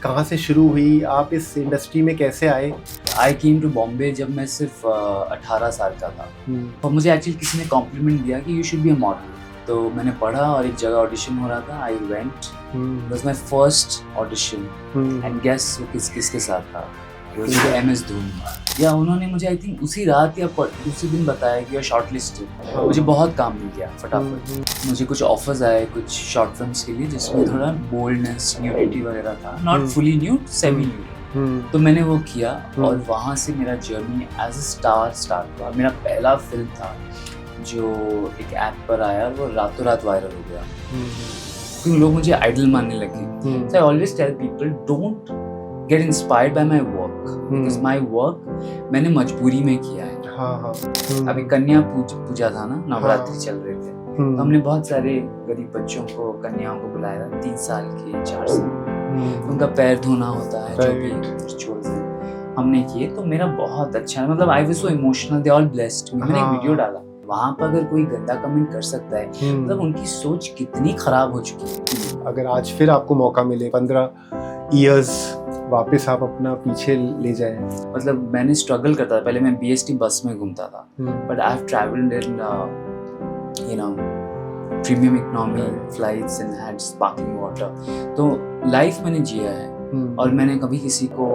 कहाँ से शुरू हुई, आप इस इंडस्ट्री में कैसे आए? आई केम टू बॉम्बे जब मैं सिर्फ 18 साल का था। और मुझे एक्चुअली किसी ने कॉम्प्लीमेंट दिया कि you should be a model. तो मैंने पढ़ा और एक जगह ऑडिशन हो रहा था, I went. Was my first audition and guess वो किसके साथ था? MS धोनी। या उन्होंने मुझे आई थिंक उसी रात या उसी दिन बताया कि शॉर्ट लिस्टेड। मुझे बहुत काम मिल गया फटाफट। मुझे कुछ ऑफर्स आए कुछ शॉर्ट फिल्म्स के लिए जिसमें थोड़ा बोल्डनेस, न्यूडिटी वगैरह था, not fully nude, semi nude. तो मैंने वो किया और वहाँ से मेरा journey as a star start हुआ। मेरा पहला फिल्म था जो एक ऐप पर आया, वो रातों रात वायरल हो गया क्योंकि लोग मुझे आइडल मानने लगे। So I always tell people don't get inspired by my work because my work मैंने मजबूरी में किया है। अभी कन्या पूजा था ना, नवरात्रि चल रहे थे, तो हमने बहुत सारे गरीब बच्चों को, कन्याओं को बुलाया, 3 साल के 4 साल, उनका पैर धोना होता है, जो भी रिचुअल्स हैं हमने किए। तो मेरा बहुत अच्छा, मतलब I was so emotional, they all blessed me. मैंने एक वीडियो डाला, वहाँ पर अगर कोई गंदा कमेंट कर सकता है, मतलब उनकी सोच कितनी खराब हो चुकी है। अगर आज फिर आपको मौका मिले 15 इयर्स वापस आप अपना पीछे ले जाएं, मतलब मैंने स्ट्रगल करता था पहले। मैं BST बस में घूमता था, but I have travelled in you know premium economy flights and had sparkling water. तो लाइफ मैंने जिया है और मैंने कभी किसी को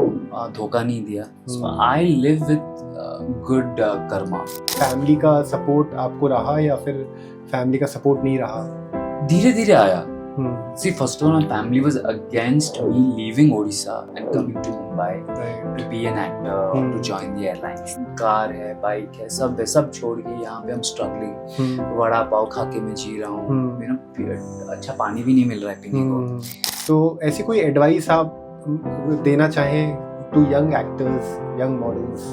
धोखा नहीं दिया। So I live with good karma. Family का सपोर्ट आपको रहा या फिर फैमिली का सपोर्ट नहीं रहा? धीरे धीरे आया। See, first of all, my family was against me leaving Odisha and coming to Mumbai to be an actor or to join the airlines. Car है, बाइक है, सब छोड़ के यहाँ पे हम स्ट्रगलिंग, वड़ा पाव खा के मैं जी रहा हूँ, मेरा अच्छा पानी भी नहीं मिल रहा है पीने को। तो ऐसी कोई एडवाइस आप देना चाहें to young actors, young models?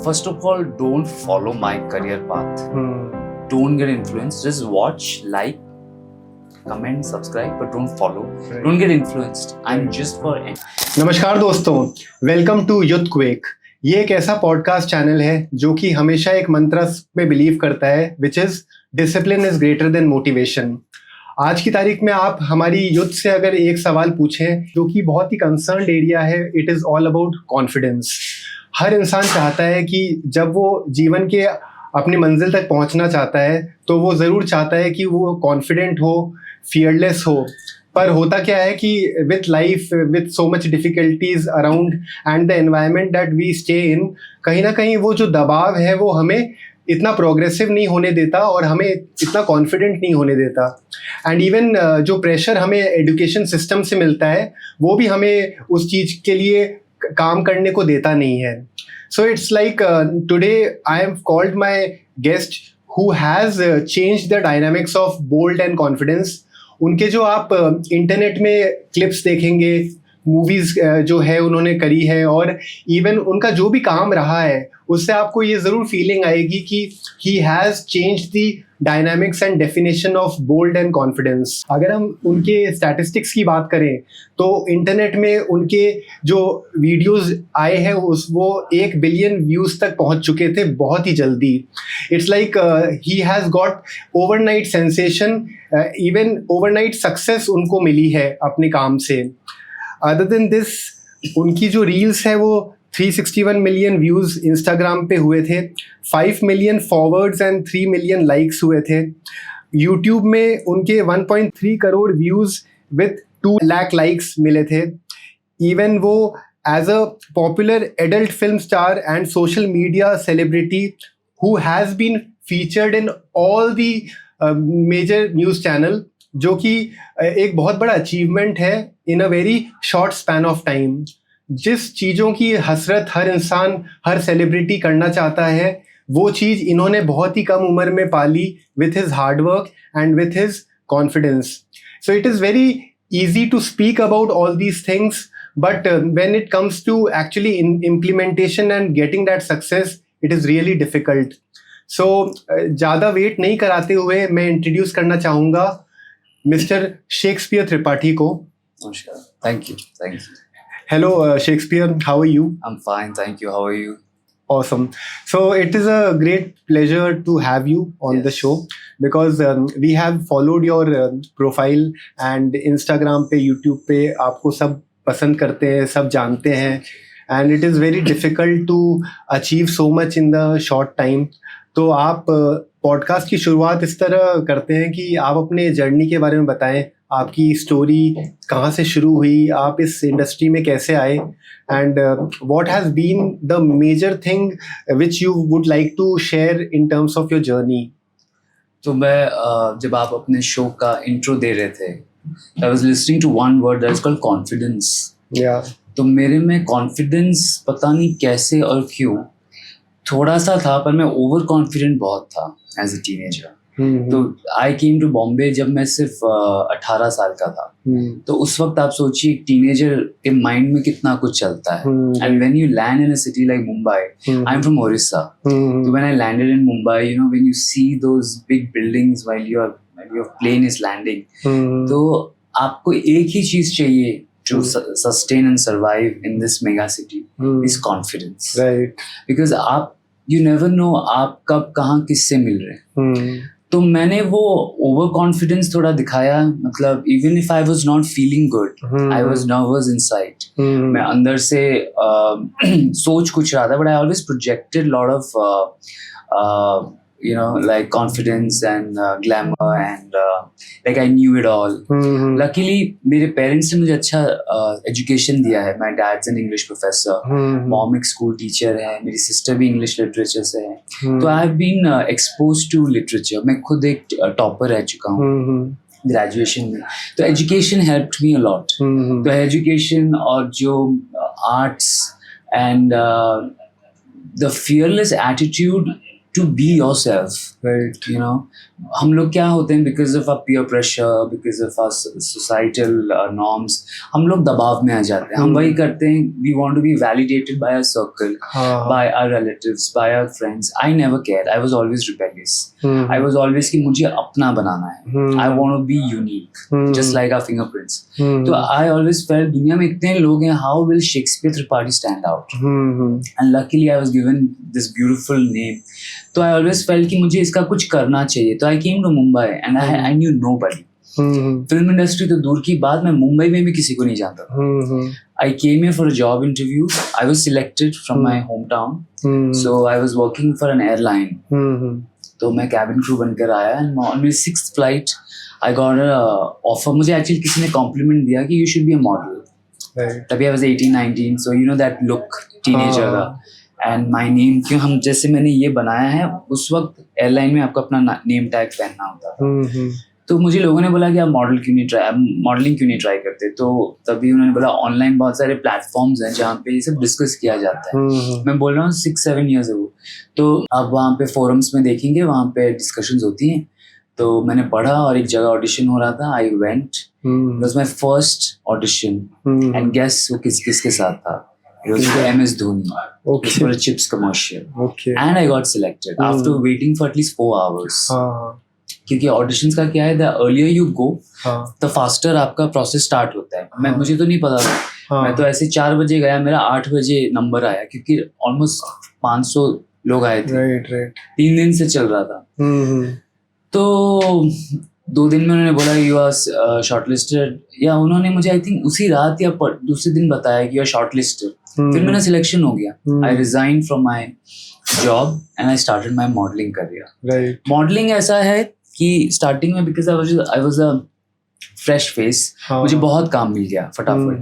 First of all, don't follow my career path. Don't get influenced. Just watch, like, comment, subscribe, but don't follow. Don't get influenced. I'm just for it. नमस्कार दोस्तों, welcome to युद्धक्वेक। ये एक ऐसा podcast channel है जो कि हमेशा एक मंत्र पे बिलीव करता है, which is discipline is greater than motivation. आज की तारीख में आप हमारी युद्ध से अगर एक सवाल पूछें जो कि बहुत ही कंसर्न्ड एरिया है, it is all about confidence. हर इंसान चाहता है कि जब वो जीवन के अपनी मंजिल तक पहुंचना चाहता है तो वो ज़रूर चाहता है कि वो कॉन्फिडेंट हो, फियरलेस हो। पर होता क्या है कि with life, with so much difficulties around and the environment that we stay in, कहीं ना कहीं वो जो दबाव है वो हमें इतना प्रोग्रेसिव नहीं होने देता और हमें इतना कॉन्फिडेंट नहीं होने देता। एंड इवन जो प्रेशर हमें एजुकेशन सिस्टम से मिलता है वो भी हमें उस चीज़ के लिए काम करने को देता नहीं है। So it's like today I have called my guest who has changed the dynamics of bold and confidence. उनके जो आप इंटरनेट में क्लिप्स देखेंगे, मूवीज़ जो है उन्होंने करी है, और इवन उनका जो भी काम रहा है उससे आपको ये ज़रूर फीलिंग आएगी कि he has changed the dynamics and definition of bold and confidence. अगर हम उनके स्टैटिस्टिक्स की बात करें तो इंटरनेट में उनके जो वीडियोस आए हैं वो 1 बिलियन व्यूज़ तक पहुंच चुके थे बहुत ही जल्दी। It's like he has got overnight sensation, even overnight success उनको मिली है अपने काम से। अदर देन दिस, उनकी जो रील्स है वो 361 मिलियन व्यूज़ इंस्टाग्राम पे हुए थे, 5 million forwards and 3 million likes हुए थे। यूट्यूब में उनके 1.3 crore views with 2 lakh likes मिले थे। इवन वो as a popular adult film star and social media celebrity who has been featured in all the major news channel, जो कि एक बहुत बड़ा अचीवमेंट है in a very short span of time. जिस चीज़ों की हसरत हर इंसान, हर सेलिब्रिटी करना चाहता है, वो चीज़ इन्होंने बहुत ही कम उम्र में पाली with his hard work and with his confidence. So it is very easy to speak about all these things, but when it comes to actually implementation and getting that success, it is really difficult. So ज़्यादा wait नहीं कराते हुए मैं introduce करना चाहूँगा mister Shakespeare Tripathi को। नमस्कार। Thank you. Hello, Shakespeare. How are you? I'm fine, thank you. How are you? Awesome. So it is a great pleasure to have you on the show because we have followed your profile and Instagram पे, YouTube पे आपको सब पसंद करते हैं, सब जानते हैं, and it is very difficult to achieve so much in the short time. तो आप पॉडकास्ट की शुरुआत इस तरह करते हैं कि आप अपने जर्नी के बारे में बताएं, आपकी स्टोरी कहाँ से शुरू हुई, आप इस इंडस्ट्री में कैसे आए, and what has been the major thing which you would like to share in terms of your journey. तो मैं जब आप अपने शो का इंट्रो दे रहे थे, I was listening to one word that is called confidence. या तो मेरे में कॉन्फिडेंस पता नहीं कैसे और क्यों थोड़ा सा था, पर मैं ओवर कॉन्फिडेंट बहुत था एज ए टीनेजर। तो आई केम टू बॉम्बे जब मैं सिर्फ 18 साल का था। तो उस वक्त आप सोचिए एक टीनेजर के माइंड में कितना कुछ चलता है। And when you land in a city like Mumbai, I am from Orissa, तो when I landed in Mumbai, you know, when you see those big buildings while your plane is landing, तो आपको एक ही चीज चाहिए to sustain and survive in this mega city is confidence, right? Because you never know आप कब कहाँ किससे मिल रहे हैं। तो मैंने वो ओवर कॉन्फिडेंस थोड़ा दिखाया, मतलब even if I was not feeling good, I was nervous inside. मैं अंदर से सोच कुछ रहा था, but I always projected lot of like confidence and glamour and like I knew it all. Luckily मेरे parents ने मुझे अच्छा education दिया है। My dad's an English professor, mom एक school teacher है, मेरी sister भी English literature से है। तो I have been exposed to literature। मैं खुद एक topper रह चुका हूँ ग्रेजुएशन में, तो education helped me a lot. तो एजुकेशन और जो arts and the fearless attitude to be yourself, right? You know, हम लोग क्या होते हैं, because of our peer pressure, because of our societal norms, हम लोग दबाव में आ जाते हैं। हम वही करते हैं, we want to be validated by our circle, by our relatives, by our friends. I never cared. I was always rebellious. I was always कि मुझे अपना बनाना है। I want to be unique, just like our fingerprints. तो I always felt दुनिया में इतने लोग हैं, how will Shakespeare Tripathi stand out? And luckily I was given this beautiful name. तो I always felt कि मुझे इसका कुछ करना चाहिए। तो I came to Mumbai and I knew nobody. Film industry तो दूर की बात, मैं मुंबई में भी किसी को नहीं जानता था। I came here for a job interview. I was selected from my hometown. So I was working for an airline. तो मैं cabin crew बनकर आया and on my 6th flight I got a offer. मुझे actually किसी ने compliment दिया कि you should be a model. तभी I was 18-19, so you know that look teenager का। एंड माई नेम, क्यों हम जैसे मैंने ये बनाया है, उस वक्त एयरलाइन में आपको अपना नेम टैग पहनना होता था। तो मुझे लोगों ने बोला कि आप मॉडलिंग क्यों नहीं ट्राई करते। तो तभी उन्होंने बोला ऑनलाइन बहुत सारे प्लेटफॉर्म्स हैं जहाँ पे ये सब डिस्कस किया जाता है। मैं बोल रहा हूँ 6-7 ईयर्स अगो। तो आप वहाँ पे फोरम्स में देखेंगे, वहाँ पे डिस्कशंस होती हैं। तो मैंने पढ़ा और एक जगह ऑडिशन हो रहा था, I went, it was my first audition and guess वो किसके साथ था। It was for MS Dhoni. Okay. It was for a chips commercial. Okay. And I got selected after waiting for at least 4 hours. क्योंकि auditions का क्या है, the earlier you go, the faster आपका process start होता है। मुझे तो नहीं पता था। मैं तो ऐसे 4 बजे गया, मेरा 8 बजे नंबर आया, क्योंकि almost 500 लोग आए थे। Right. 3 दिन से चल रहा था। तो 2 दिन में उन्होंने बोला यू आर शॉर्टलिस्टेड, या उन्होंने मुझे आई थिंक उसी रात या दूसरे दिन बताया कि यू आर शॉर्टलिस्टेड। फिर मेरा सिलेक्शन हो गया। I resign from my job and I started my modelling career. Modelling ऐसा है कि स्टार्टिंग में because I was a fresh face, मुझे बहुत काम मिल गया फटाफट,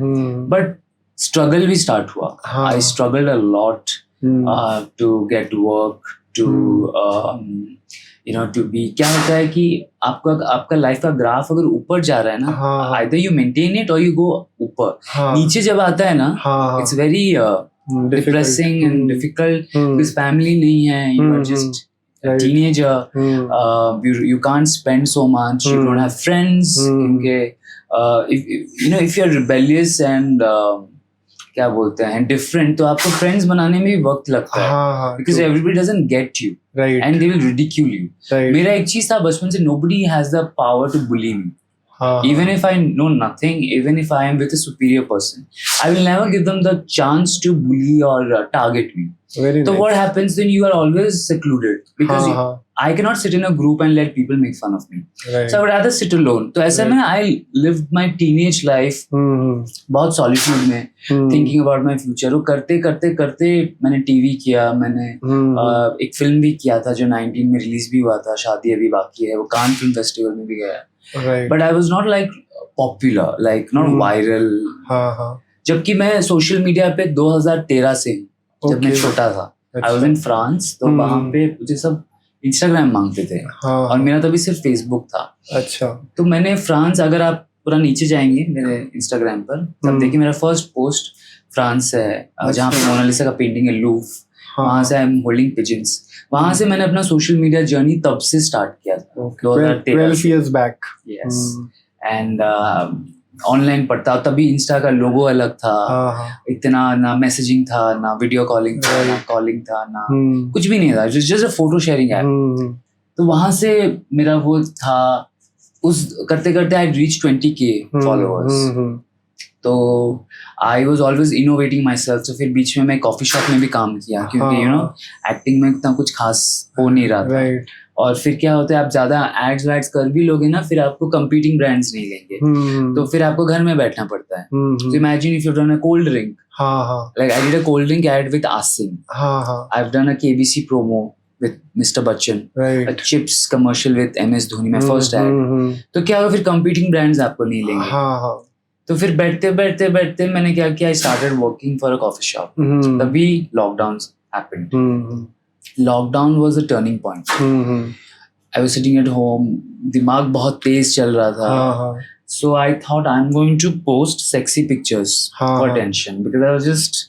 बट स्ट्रगल भी स्टार्ट हुआ। I struggled a lot to get work, to to be, क्या होता है कि आपका लाइफ का ग्राफ अगर ऊपर जा रहा है ना, either you maintain it or you go ऊपर। नीचे जब आता है ना, it's very depressing and difficult because family नहीं है, you are just a teenager, you can't spend so much, you don't have friends, क्योंकि if you're rebellious and क्या बोलते हैं डिफरेंट, तो आपको फ्रेंड्स बनाने में भी वक्त लगता है, because everybody doesn't get you and they will ridicule you. मेरा एक चीज था बचपन से, nobody has the power to bully me, even if I know nothing, even if I am with a superior person, I will never give them the chance to bully or target me. Very So nice. what happens then? You are always secluded because I cannot sit in a group and let people make fun of me. Right. So I would rather sit alone. तो ऐसे में I lived my teenage life बहुत solitude में, thinking about my future. वो करते करते करते मैंने TV किया, मैंने एक फिल्म भी किया था जो 19 में रिलीज भी हुआ था, शादी अभी बाकी है, वो कान फिल्म फेस्टिवल में भी गया. Right. But I was not like popular, like not viral. जबकि मैं सोशल मीडिया पे 2013 से जब मैं छोटा था, I was in France, तो वहाँ पे मुझे सब इंस्टाग्राम मांगते थे और मेरा तभी सिर्फ फेसबुक था. अच्छा. तो मैंने फ्रांस, अगर आप पूरा नीचे जाएंगे मेरे इंस्टाग्राम पर तब देखिए मेरा फर्स्ट पोस्ट फ्रांस है, जहाँ पे मोनालिसा का पेंटिंग है, लूव. वहाँ से आई एम होल्डिंग पिजन्स. वहाँ से मैंने अपना सोशल मीडिया जर्नी तब से स्टार्ट किया था. 12 years back. Yes. And online पढ़ता, तभी इंस्टा का लोगो अलग था. इतना ना मैसेजिंग था, ना वीडियो कॉलिंग था, ना कॉलिंग था, ना कुछ भी नहीं था. Just a photo sharing app. तो वहां से मेरा वो था. उस करते करते आई रीच 20K फॉलोअर्स. तो I was always innovating myself. तो फिर बीच में मैं कॉफी शॉप में भी काम किया क्योंकि यू नो एक्टिंग में इतना कुछ खास हो नहीं रहा था. और फिर क्या होता है, आप ज्यादा एड्स वैड्स कर भी लोगे ना, फिर आपको कंपीटिंग ब्रांड्स नहीं लेंगे. तो फिर आपको घर में बैठना पड़ता है. So imagine if you've done a cold drink. Like I did a cold drink ad with Asim. I've done a KBC promo with Mr. Bachchan. A chips commercial with MS Dhoni, my first ad. तो क्या होगा, फिर competing brands आपको नहीं लेंगे. तो फिर बैठते बैठते बैठते मैंने क्या किया, I started working for a coffee shop. तभी lockdowns happened. Lockdown was a turning point. I was sitting at home, दिमाग बहुत तेज चल रहा था. So I thought I'm going to post sexy pictures for attention because I was just,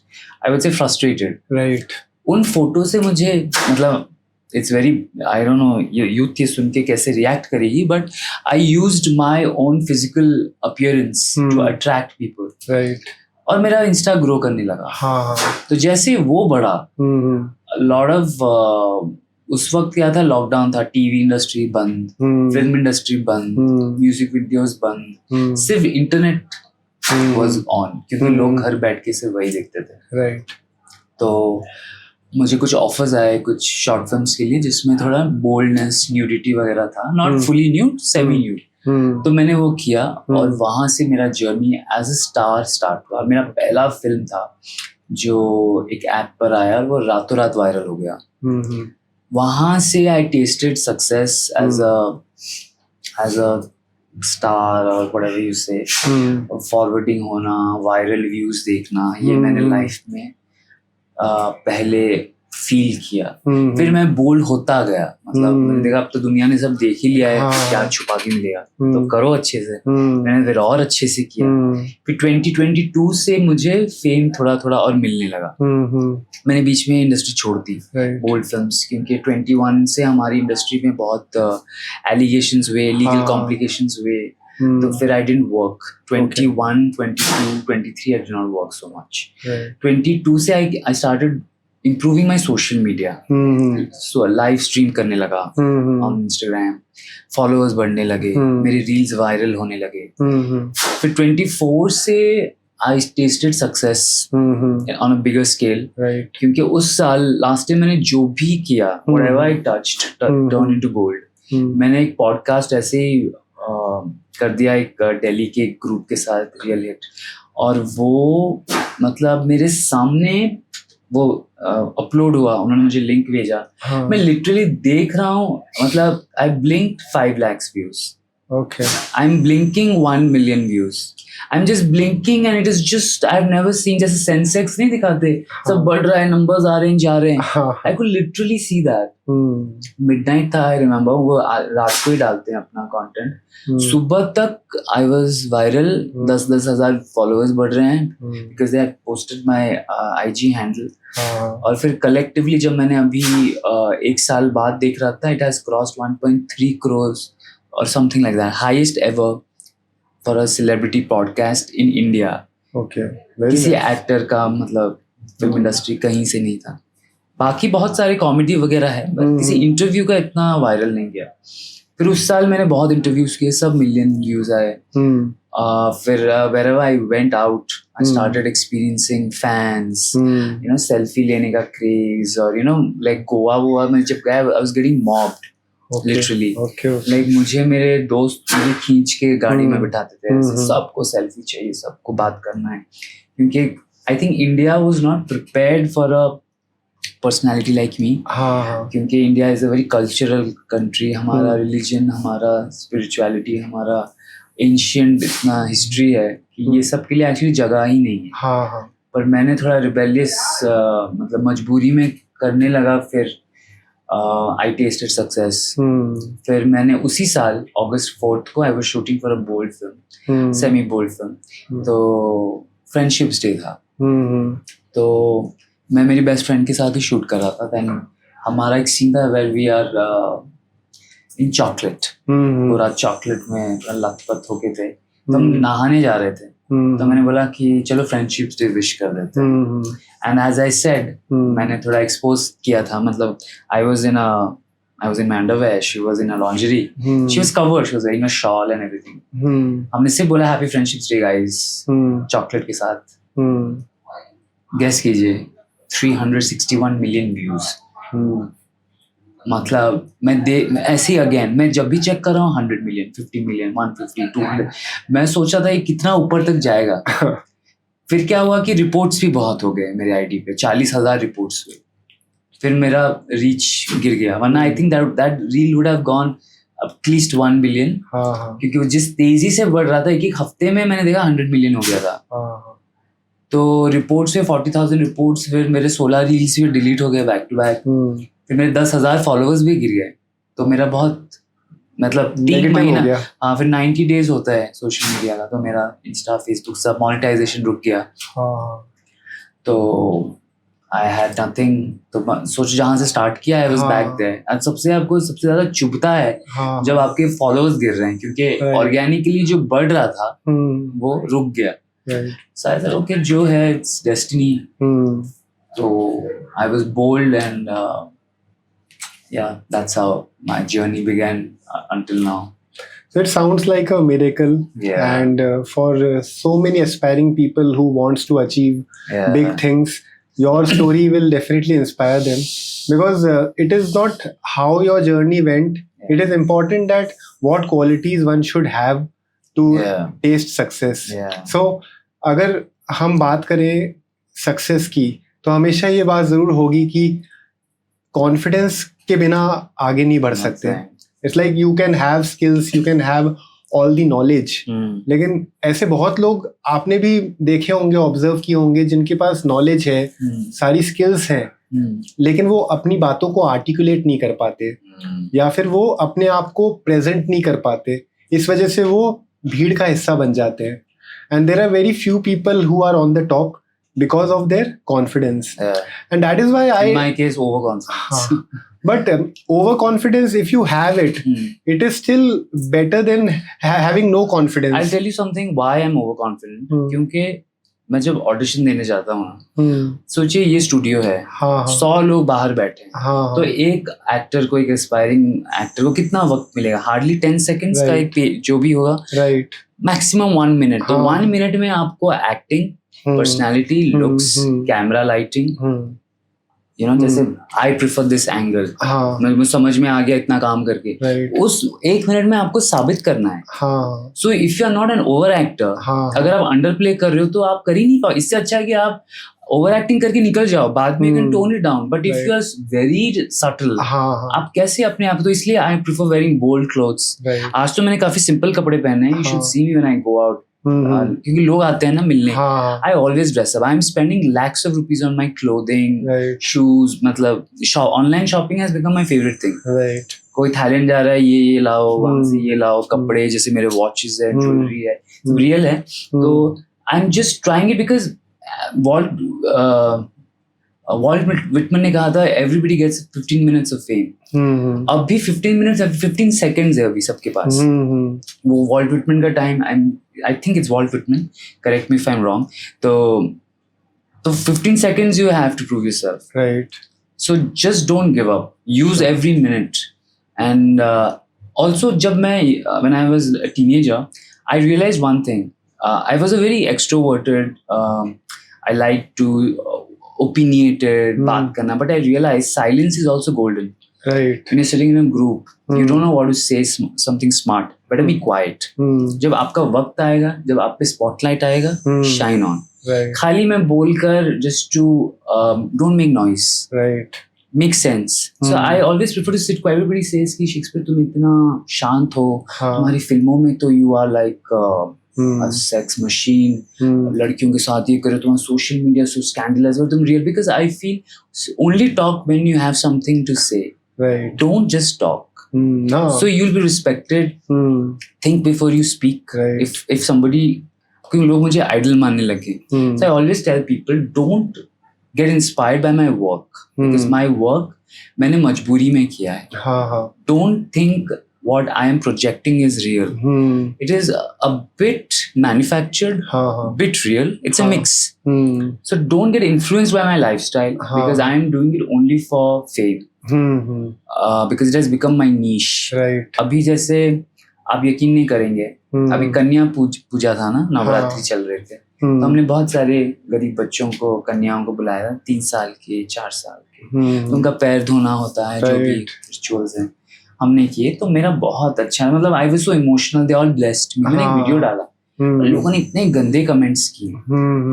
I would say, frustrated. Right. उन photo से मुझे मतलब it's very, I don't know youth ये सुन के कैसे रिएक्ट करेगी, but I used my own physical appearance to attract people. Right. और मेरा इंस्टा ग्रो करने लगा. तो जैसे वो बढ़ा, लॉट ऑफ उस वक्त क्या था, लॉकडाउन था, टीवी इंडस्ट्री बंद, फिल्म इंडस्ट्री बंद, म्यूजिक वीडियोस बंद, सिर्फ इंटरनेट वाज ऑन क्योंकि लोग घर बैठ के सिर्फ वही देखते थे. राइट. तो मुझे कुछ ऑफर्स आए कुछ शॉर्ट फिल्म्स के लिए जिसमें थोड़ा बोल्डनेस, न्यूडिटी वगैरह था, not fully nude, semi nude. तो मैंने वो किया और वहां से मेरा journey as a star start हुआ. मेरा पहला फिल्म था जो एक ऐप पर आया और वो रातों रात वायरल हो गया. वहां से I tasted success as a star और व्हाटएवर यू से. फॉरवर्डिंग होना, वायरल व्यूज देखना, ये मैंने लाइफ में पहले फील किया. फिर मैं बोल्ड होता गया. मतलब मैंने देखा अब तो दुनिया ने सब देख ही लिया है, क्या छुपा के मिलेगा, तो करो अच्छे से. मैंने फिर और अच्छे से किया. फिर 2022 से मुझे फेम थोड़ा थोड़ा और मिलने लगा. मैंने बीच में इंडस्ट्री छोड़ दी, बोल्ड फिल्म्स, क्योंकि 21 से हमारी इंडस्ट्री में बहुत एलिगेशंस हुए, लीगल कॉम्प्लिकेशंस हुए. तो फिर I didn't work. 21, 22, 23 I did not work so much. 22 से I started improving my social media. So live stream करने लगा on Instagram. Followers बढ़ने लगे, मेरे reels viral होने लगे. फिर 24 से I tasted success on a bigger scale. Right. क्योंकि उस साल लास्ट टाइम मैंने जो भी किया, whatever I touched turned into gold. मैंने एक पॉडकास्ट ऐसे ही कर दिया एक दिल्ली के ग्रुप के साथ, रियल हिट, और वो मतलब मेरे सामने वो अपलोड हुआ, उन्होंने मुझे लिंक भेजा. मैं लिटरली देख रहा हूँ, मतलब I blinked 5 lakhs views. Okay. I'm blinking 1 million views. I'm just blinking and it is just, I've never seen, जैसे सेंसेक्स नहीं दिखाते, सब बढ़ रहा है, numbers आ रहे हैं जा रहे हैं. I could literally see that. Midnight था, I remember, वो रात को ही डालते हैं अपना content. सुबह तक I was viral, 10,000 हजार followers बढ़ रहे हैं because they have posted my IG handle. और फिर collectively जब मैंने अभी एक साल बाद देख रहा था, it has crossed 1.3 crores or something like that, highest ever for a celebrity podcast in India. Okay. किसी एक्टर का, मतलब फिल्म इंडस्ट्री कहीं से नहीं था. बाकी बहुत सारे कॉमेडी वगैरह है, बट किसी इंटरव्यू का इतना वायरल नहीं गया. फिर उस साल मैंने बहुत इंटरव्यूज किए, सब मिलियन व्यूज आए. फिर wherever I went out, I started experiencing fans, you know, selfie लेने का craze, और you know, like गोवा में जब गया, I was getting mobbed. Literally. Okay. Like मुझे मेरे दोस्त मुझे खींच के गाड़ी में बिठाते थे, सबको सेल्फी चाहिए, सबको बात करना है, क्योंकि I think India was not prepared for a personality like me. क्योंकि India is a very cultural country. हमारा religion, हमारा spirituality, हमारा ancient इतना history है कि ये सब के लिए actually जगह ही नहीं है. पर मैंने थोड़ा rebellious मतलब मजबूरी में करने लगा. फिर I tasted success. फिर मैंने उसी साल August 4th को I was shooting for a bold film, semi bold film. तो Friendships Day था. तो मैं मेरी बेस्ट फ्रेंड के साथ ही शूट कर रहा था. देन हमारा एक सीन था where we are in chocolate. पूरा चॉकलेट में लथपथ होके थे. तो हम नहाने जा रहे थे. तो मैंने बोला कि चलो फ्रेंडशिप्स डे विश कर देते हैं. एंड एज आई सेड, मैंने थोड़ा एक्सपोज किया था. मतलब I was in my underwear, she was in a lingerie, she was covered, she was wearing a shawl and everything. हमने सिर्फ बोला happy friendships day guys chocolate के साथ. गेस कीजिए 361 मिलियन व्यूज. मतलब मैं ऐसे ही अगेन मैं जब भी चेक कर रहा हूँ 100 मिलियन, 50 मिलियन, 150, 200. मैं सोचा था ये कितना ऊपर तक जाएगा. फिर क्या हुआ कि रिपोर्ट्स भी बहुत हो गए मेरे आईडी पे. 40,000 रिपोर्ट्स हुए. फिर मेरा रीच गिर गया. वरना I think that reel would have gone at least 1 billion. क्योंकि वो जिस तेजी से बढ़ रहा था, एक हफ्ते में मैंने देखा 100 मिलियन हो गया था. तो रिपोर्ट्स में 40,000 रिपोर्ट्स. फिर मेरे 16 रील्स भी डिलीट हो गए बैक टू बैक. फिर मेरे 10,000 फॉलोअर्स भी गिर गए. तो मेरा बहुत मतलब 3 महीना. हाँ, फिर 90 डेज होता है सोशल मीडिया का. तो मेरा इंस्टा, फेसबुक सब मोनेटाइजेशन रुक गया. तो आई हैड नथिंग. तो सोच जहाँ से स्टार्ट किया है, वाज बैक देयर. एंड आपको सबसे ज्यादा चुभता है जब आपके फॉलोअर्स गिर रहे हैं, क्योंकि ऑर्गेनिकली जो बढ़ रहा था वो रुक गया. शायद ओके जो है इट्स डेस्टिनी. तो I was bold and yeah, that's how my journey began until now. So it sounds like a miracle. Yeah. And for so many aspiring people who wants to achieve big things, your story will definitely inspire them, because it is not how your journey went. It is important that what qualities one should have to taste success. So अगर हम बात करें success की, तो हमेशा ये बात जरूर होगी कि कॉन्फिडेंस के बिना आगे नहीं बढ़ सकते. It's like you can have skills, you can have all the knowledge, लेकिन ऐसे बहुत लोग आपने भी देखे होंगे, ऑब्जर्व किए होंगे, जिनके पास नॉलेज है, सारी स्किल्स हैं, लेकिन वो अपनी बातों को आर्टिकुलेट नहीं कर पाते, या फिर वो अपने आप को प्रेजेंट नहीं कर पाते. इस वजह से वो भीड़ का हिस्सा बन जाते हैं. And there are very few people who are on the top because of their confidence. And that is why in my case overconfidence. But overconfidence, if you have it, it is still better than having no confidence. I'll tell you something why I'm overconfident. क्योंकि मैं जब audition देने जाता हूँ ना, सोचिए ये studio है, 100 लोग बाहर बैठे हैं, तो एक एक्टर को, एक एस्पायरिंग एक्टर को कितना वक्त मिलेगा? हार्डली 10 सेकेंड्स का एक जो भी होगा, मैक्सिमम 1 मिनट. तो 1 मिनट में आपको acting, personality, looks, camera lighting, you know, जैसे आई प्रेफर दिस एंगल, मुझे समझ में आ गया इतना काम करके, उस 1 मिनट में आपको साबित करना है. So if you are not an over actor, अगर आप अंडर प्ले कर रहे हो तो आप कर ही नहीं पाओ. इससे अच्छा है कि आप ओवर एक्टिंग करके निकल जाओ, बाद में you can tone it down. But if you are very subtle, आप कैसे अपने आप. तो इसलिए I prefer wearing bold clothes. आज तो मैंने काफी सिंपल कपड़े पहने हैं. You should see me when I go out, क्योंकि लोग आते हैं ना मिलने. I always dress up. I am spending lakhs of rupees on my clothing, shoes. मतलब online shopping has become my favourite thing. कोई थाईलैंड जा रहा है, ये लाओ, वहां से ये लाओ, कपड़े, जैसे मेरे वॉचेस है, ज्वेलरी है, रियल है. तो I am just trying it because Walt Whitman ने कहा था everybody gets 15 minutes of fame. अभी 15 minutes, 15 seconds है अभी सबके पास. वो वॉल्ट विटमन का time, I think it's Walt Whitman, correct me if I am wrong. तो 15 seconds you have to prove yourself. Right. So just don't give up. Use every minute. And also जब मैं when I was a teenager, I realized one thing. I was a very extroverted. I like to opinionated बात करना, but I realized silence is also golden. Right. When you're sitting in a group, you don't know what to say something smart. Better be quiet. जब आपका वक्त आएगा, जब आप पे spotlight आएगा, shine on. Right. खाली मैं बोलकर just to don't make noise. Right. Make sense. So I always prefer to sit quiet. Everybody says कि शेक्सपियर तुम इतना शांत हो, तुम्हारी फिल्मों में तो you are like a sex machine. लड़कियों के साथ ये करो, तुम्हारा social media so scandalous, but तुम real, because I feel only talk when you have something to say. Right. Don't just talk. No. So you'll be respected. Think before you speak. Right. If somebody, क्योंकि लोग मुझे idol मानने लगे. So I always tell people, don't get inspired by my work, because my work मैंने मजबूरी में किया है. Don't think what I am projecting is real. It is a bit manufactured, bit real. It's a mix. So don't get influenced by my lifestyle, because I am doing it only for fame. Because it has become my niche. Right. अभी जैसे आप यकीन नहीं करेंगे, अभी कन्या पूजा था ना, नवरात्रि चल रहे थे, तो हमने बहुत सारे गरीब बच्चों को, कन्याओं को बुलाया, 3 साल के, 4 साल के, तो उनका पैर धोना होता है, जो भी रिचुअल्स हैं हमने किए. तो मेरा बहुत अच्छा, मतलब I was so emotional, they all blessed me. मैंने एक वीडियो डाला, लोगों ने इतने गंदे कमेंट्स किए,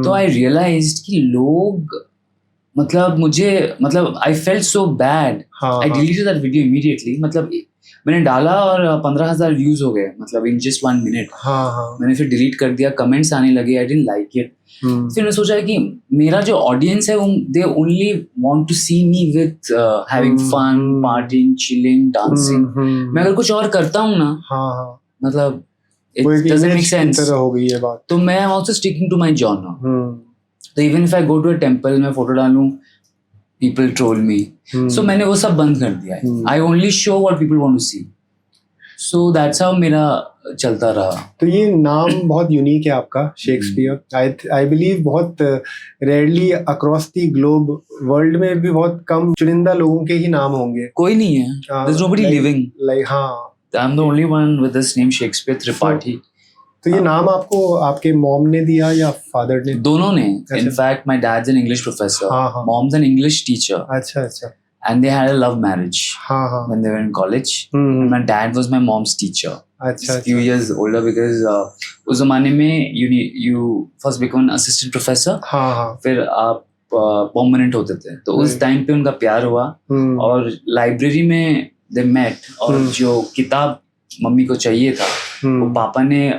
तो आई रियलाइज्ड कि लोग, मतलब मुझे, मतलब I felt so bad. I deleted that video immediately. मतलब मैंने डाला और 15,000 व्यूज हो गए, मतलब इन जस्ट 1 मिनट. मैंने फिर डिलीट कर दिया, कमेंट्स आने लगे, आई डिडंट लाइक इट. फिर मैं सोचा कि मेरा जो ऑडियंस है, they only want to see me with having fun, partying, chilling, dancing. मैं अगर कुछ और करता हूँ ना, मतलब इट डजंट मेक सेंस. तो मैं I am also sticking to my genre. तो even if I go to a temple, मैं फोटो डालूं, people troll me. So मैंने वो सब बंद कर दिया है. I only show what people want to see. So that's how मेरा चलता रहा. तो ये नाम बहुत यूनिक है आपका, शेक्सपियर. I believe बहुत rarely across the globe, world में भी बहुत कम चुनिंदा लोगों के ही नाम होंगे. कोई नहीं है. There's nobody living. Like I'm the only one with this name, Shakespeare Tripathi. तो ये नाम आपको आपके मॉम ने दिया या फादर ने? दोनों ने. In fact my dad's an English professor, mom's an English teacher. अच्छा. And they had a love marriage when they were in college. My dad was my mom's teacher. अच्छा. Few years older, because उस जमाने में you first become an assistant professor. फिर आप permanent होते थे. तो उस टाइम पे उनका प्यार हुआ, और लाइब्रेरी में they met, और जो किताब मम्मी को चाहिए था, वो पापा ने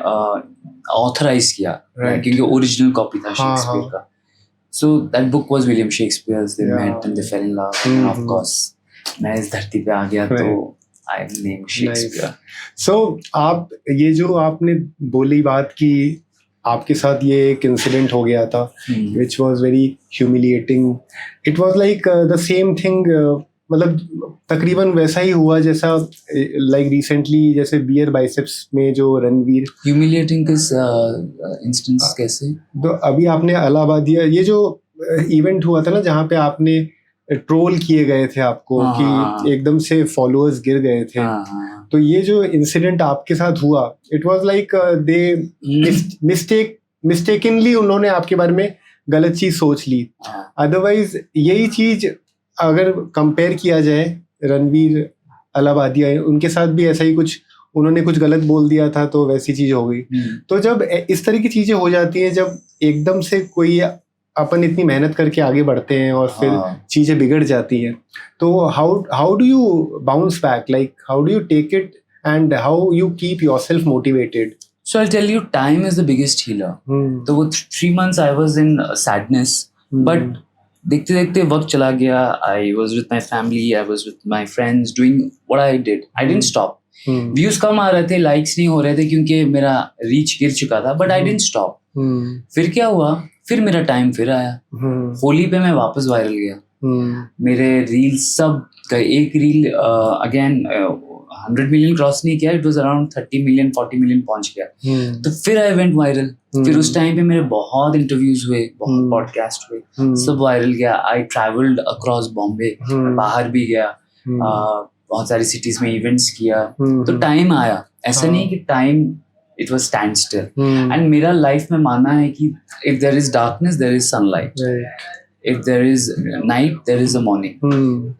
ऑथराइज किया, क्योंकि ओरिजिनल कॉपी था शेक्सपियर का. So that book was William Shakespeare's. They met and they fell in love. And of course, मैं इस धरती पे आ गया, तो I named Shakespeare. So आप ये जो आपने बोली बात की, आपके साथ ये एक इंसिडेंट हो गया था, which was very humiliating. It was like the same thing. मतलब तकरीबन वैसा ही हुआ जैसा लाइक रिसेंटली जैसे बियर बाइसेप्स में जो रणवीर. ह्यूमिलिएटिंग किस इंस्टेंस कैसे? तो अभी आपने अलाहाबादिया, ये जो इवेंट हुआ था ना, जहाँ पे आपने ट्रोल किए गए थे आपको, कि एकदम से फॉलोअर्स गिर गए थे. तो ये जो इंसिडेंट आपके साथ हुआ, it was like they mistakenly उन्होंने आपके बारे में गलत चीज सोच ली. अदरवाइज यही चीज अगर कंपेयर किया जाए रणवीर अलाहाबादिया, उनके साथ भी ऐसा ही कुछ, उन्होंने कुछ गलत बोल दिया था तो वैसी चीज हो गई. तो जब इस तरह की चीजें हो जाती हैं, जब एकदम से कोई, अपन इतनी मेहनत करके आगे बढ़ते हैं और फिर चीजें बिगड़ जाती हैं, तो how do you bounce back, like how do you take it and how you keep yourself motivated? So I'll tell you, time is the biggest healer. तो वो 3 months I was in sadness, but देखते देखते वक्त चला गया. I was with my family, I was with my friends, doing what I did. I didn't stop. Views कम आ रहे थे, likes नहीं हो रहे थे, क्योंकि मेरा reach गिर चुका था, but I didn't stop. फिर क्या हुआ, फिर मेरा टाइम फिर आया. होली पे मैं वापस वायरल गया. मेरे रील्स सब, एक रील अगेन 100 मिलियन क्रॉस नहीं किया, it was around 30 million 40 million पहुंच गया. तो फिर आई वेंट वायरल. फिर उस टाइम पे मेरे बहुत इंटरव्यूज हुए, बहुत पॉडकास्ट हुए, सब वायरल गया. आई ट्रैवल्ड अक्रॉस बॉम्बे, बाहर भी गया, बहुत सारी सिटीज में इवेंट्स किया. तो टाइम आया. ऐसा नहीं कि time it was standstill. And मेरा life में मानना है कि if there is darkness, there is sunlight. Right. If there is night, there is a morning.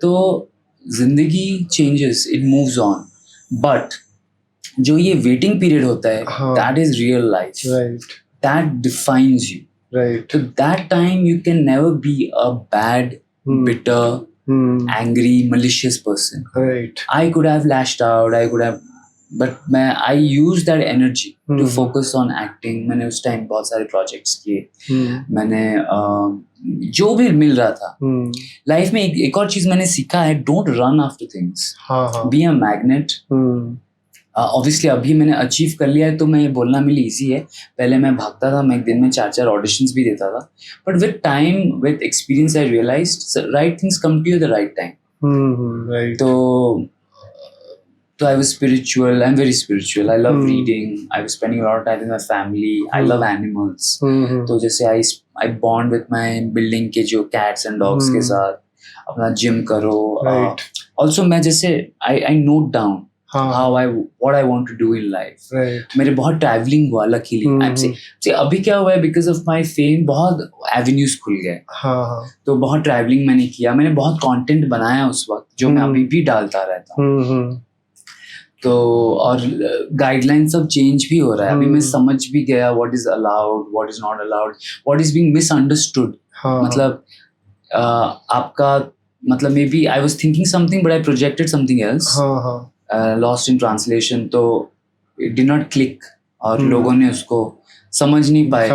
तो जिंदगी changes, it moves on. But जो ये waiting period होता है, that is real life. Right. That defines you. Right. So that time you can never be a bad, bitter, angry, malicious person. Right. I could have lashed out. But I used that energy to focus on acting. मैंने उस time बहुत सारे projects किए. मैंने जो भी मिल रहा था. Life में एक और चीज मैंने सीखा है, don't run after things. Be a magnet. Obviously अभी मैंने achieve कर लिया है तो मैं बोलना मेरे लिए easy है. पहले मैं भागता था, मैं एक दिन में 4 auditions भी देता था. But with time, with experience, I realized right things come to you at the right time. Right. So I was spiritual. I'm very spiritual. I love reading. I was spending a lot of time with my family. I love animals. तो जैसे I bond with my building के जो cats and dogs के साथ, अपना gym करो. Right. Also मैं जैसे I note down what I want to do in life. Right. मेरे बहुत traveling हुआ luckily. See अभी क्या हुआ है, because of my fame बहुत avenues खुल गए. तो बहुत traveling मैंने किया. मैंने बहुत content बनाया उस वक्त जो मैं अभी भी डालता रहता हूँ. तो और गाइडलाइन सब चेंज भी हो रहा है. अभी मैं समझ भी गया what is allowed, what is not allowed, what is being misunderstood. मतलब आपका मतलब maybe I was thinking something but I projected something else. Lost in translation. तो it did not click और लोगों ने उसको समझ नहीं पाए.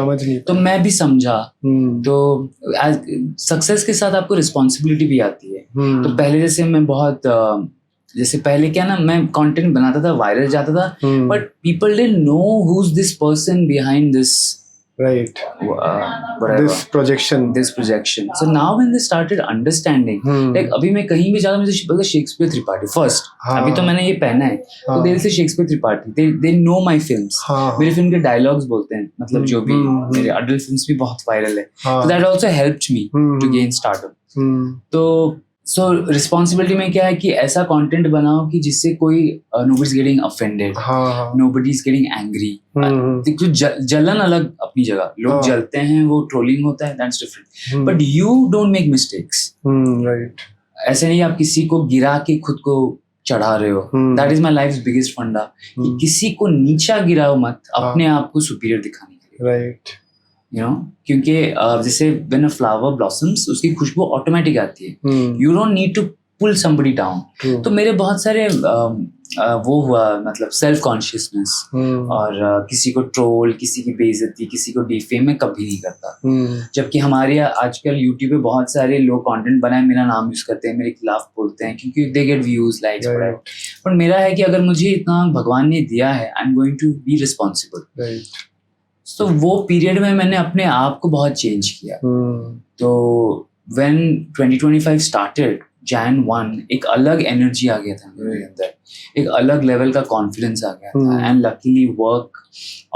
तो मैं भी समझा. तो सक्सेस के साथ आपको रिस्पॉन्सिबिलिटी भी आती है. तो पहले जैसे मैं बहुत जैसे पहले क्या ना, मैं कंटेंट बनाता था, वायरल जाता था, but people didn't know who is this person behind this. Right. This projection. So now when they started understanding, like अभी मैं कहीं भी जाता हूँ, मुझे बोलते शेक्सपियर त्रिपाठी फर्स्ट. अभी तो मैंने ये पहना है तो दिल से Shakespeare Tripathi. they know my films. मेरी फिल्म के डायलॉग्स बोलते हैं, मतलब जो भी मेरे अडल्ट फिल्म्स भी बहुत वायरल है. So that also helped me to gain stardom. तो So responsibility में क्या है कि ऐसा content बनाओ कि जिससे कोई nobody's getting offended, nobody's getting angry. तो जलन अलग अपनी जगह, लोग जलते हैं, वो trolling होता है, that's different. But you don't make mistakes. Right. ऐसे नहीं आप किसी को गिरा के खुद को चढ़ा रहे हो. That is my life's biggest funda. कि किसी को नीचा गिराओ मत, अपने आप को superior दिखाने के लिए. Right. You know, क्योंकि जैसे when a flower blossoms, उसकी खुशबू ऑटोमेटिक आती है. You don't need to pull somebody down. तो मेरे बहुत सारे वो हुआ, मतलब सेल्फ कॉन्शियसनेस और किसी को ट्रोल, किसी की बेइज्जती, किसी को डिफेम मैं कभी नहीं करता. जबकि हमारे आजकल यूट्यूब पे बहुत सारे लोग कंटेंट बनाए, मेरा नाम यूज करते हैं, मेरे खिलाफ बोलते हैं क्योंकि दे गेट व्यूज, लाइक्स, पर मेरा है कि अगर मुझे इतना भगवान ने दिया है, I am going to be responsible. तो वो पीरियड में मैंने अपने आप को बहुत चेंज किया. तो when 2025 started, Jan 1, एक अलग एनर्जी आ गया था मेरे अंदर, एक अलग लेवल का कॉन्फिडेंस आ गया था. And luckily work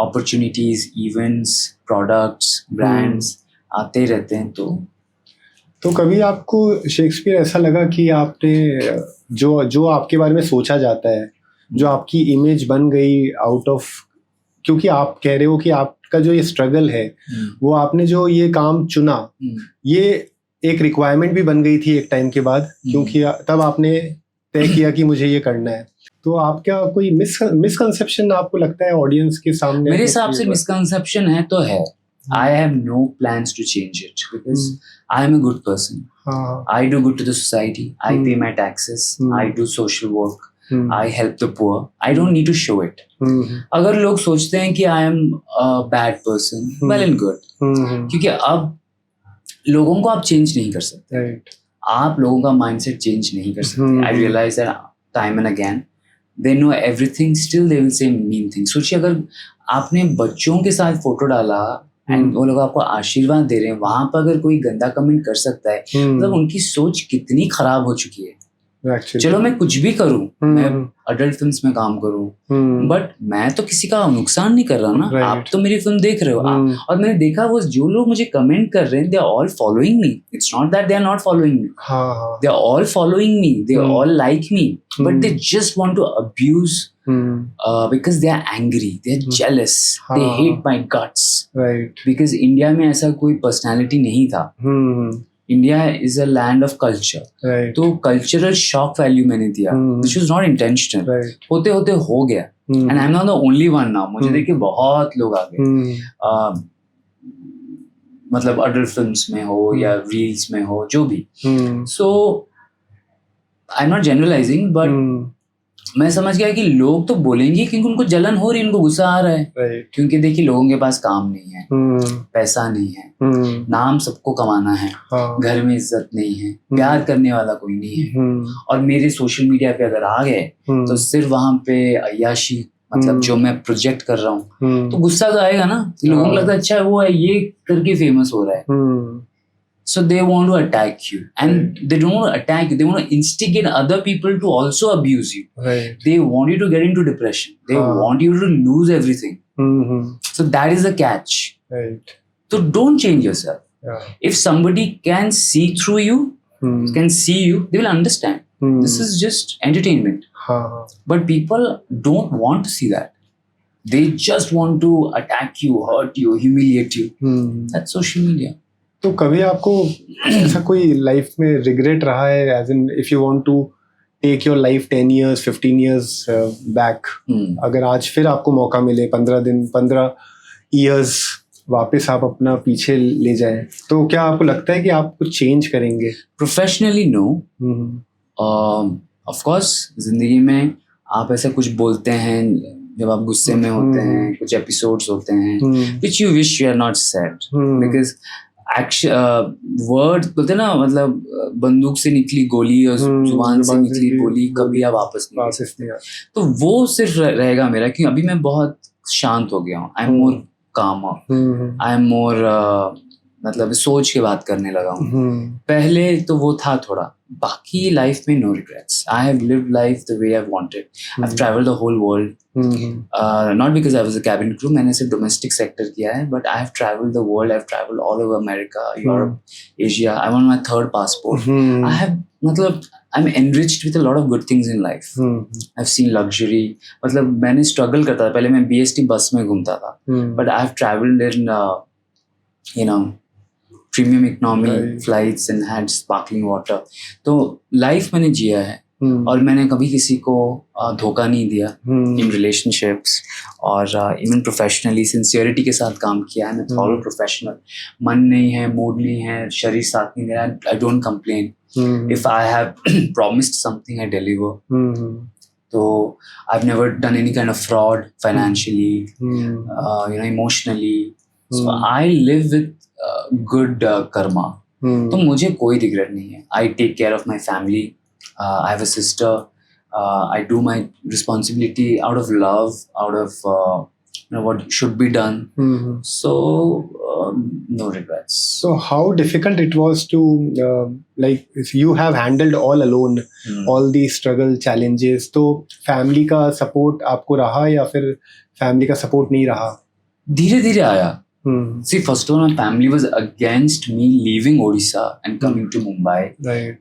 opportunities, events, products, brands आते रहते हैं. तो कभी आपको शेक्सपियर ऐसा लगा कि आपने जो आपके बारे में सोचा जाता है, जो आपकी इमेज बन गई आउट ऑफ, क्योंकि आप कह रहे हो कि आपका जो ये स्ट्रगल है, वो आपने जो ये काम चुना, ये एक रिक्वायरमेंट भी बन गई थी एक टाइम के बाद, क्योंकि तब आपने तय किया कि मुझे ये करना है. तो आपका कोई मिसकंसेप्शन आपको लगता है ऑडियंस के सामने? मेरे हिसाब से मिसकंसेप्शन है तो है. I have no plans to change it because I am a good person. I do good to the society. I pay my taxes. I do social work. I help the poor. I don't need to show it. अगर लोग सोचते हैं कि I am a bad person, well and good. क्योंकि अब लोगों को आप चेंज नहीं कर सकते. आप लोगों का माइंडसेट चेंज नहीं कर सकते. I realize that time and again. They know everything. Still they will say mean things. सोचिए अगर आपने बच्चों के साथ फोटो डाला एंड वो लोग आपको आशीर्वाद दे रहे हैं, वहां पर अगर कोई गंदा कमेंट कर सकता है, मतलब उनकी सोच कितनी खराब हो चुकी है. चलो मैं कुछ भी करूं, मैं अडल्ट फिल्म्स में काम करूं, बट मैं तो किसी का नुकसान नहीं कर रहा ना. आप तो मेरी फिल्म देख रहे हो. और मैंने देखा वो जो लोग मुझे कमेंट कर रहे हैं, they are all following me. It's not that they are not following me, they are all following me, they all like me, but they just want to abuse because they are angry, they are jealous, they hate my guts. Right. Because India में ऐसा कोई personality नहीं था. India is a land of culture. Right. तो cultural shock value मैंने दिया, which was not intentional. Right. होते होते हो गया. And I'm not the only one now. मुझे देख के बहुत लोग आ गए. मतलब अडल्ट फिल्म्स में हो या रील्स में हो, जो भी. So I'm not generalizing, but मैं समझ गया कि लोग तो बोलेंगे क्योंकि उनको जलन हो रही है, उनको गुस्सा आ रहा है. Right. क्योंकि देखिए लोगों के पास काम नहीं है, पैसा नहीं है, नाम सबको कमाना है, घर में इज्जत नहीं है, प्यार करने वाला कोई नहीं है. और मेरे सोशल मीडिया पे अगर आ गए तो सिर्फ वहां पे अय्याशी, मतलब जो मैं प्रोजेक्ट कर रहा हूँ, तो गुस्सा तो आएगा ना. लोगों को लगता है अच्छा वो है, ये करके फेमस हो रहा है. So they want to attack you, and they don't want to attack you. They want to instigate other people to also abuse you. Right. They want you to get into depression. They want you to lose everything. So that is the catch. Right. So don't change yourself. Yeah. If somebody can see through you, can see you, they will understand. This is just entertainment. But people don't want to see that. They just want to attack you, hurt you, humiliate you. That's social media. तो कभी आपको ऐसा कोई life में regret रहा है, as in if you want to take your life 10 years 15 years back, अगर आज फिर आपको मौका मिले 15 years वापस आप अपना पीछे ले जाएं, तो क्या आपको लगता है कि आप कुछ चेंज करेंगे? Professionally no. ऑफ कोर्स जिंदगी में आप ऐसा कुछ बोलते हैं जब आप गुस्से में होते हैं, कुछ एपिसोड्स होते हैं which you wish you had not said, because word बोलते ना, मतलब बंदूक से निकली गोली और जुबान से निकली गोली कभी आप वापस नहीं. तो वो सिर्फ रहेगा मेरा, क्योंकि अभी मैं बहुत शांत हो गया हूँ. आई एम मोर कामर, आई एम मोर, मतलब सोच के बात करने लगा हूँ. पहले तो वो था थोड़ा. बाकी लाइफ में no regrets. I have lived life the way I've wanted. I've traveled the whole world. Not because I was a cabin crew. मैंने सिर्फ domestic sector किया है, but I have traveled the world. I've traveled all over America, Europe, Asia. I'm on my 3rd passport. I have, मतलब I'm enriched with a lot of good things in life. I've seen luxury. मतलब मैंने struggle करता था. पहले मैं BST बस में घूमता था, but I've traveled in, you know, premium economy flights and had sparkling water. तो लाइफ मैंने जिया है, और मैंने कभी किसी को धोखा नहीं दिया इन रिलेशनशिप्स, और इवन प्रोफेशनली सिंसियरिटी के साथ काम किया है. मैं थॉरो प्रोफेशनल. मन नहीं है, मूड नहीं है, शरीर साथ नहीं दे रहा, I don't complain. If I have promised something I deliver. तो I've never done any kind of fraud financially, you know, emotionally. So I live with good karma. तो मुझे कोई रिग्रेट नहीं है. I take care of my family. I have a sister. I do my responsibility out of love, out of you know what should be done. So no regrets. So how difficult it was to like if you have handled all alone all these struggle challenges, तो family का support आपको रहा या फिर family का support नहीं रहा? धीरे धीरे आया. See, first of all, my family was against me leaving Odisha and coming to Mumbai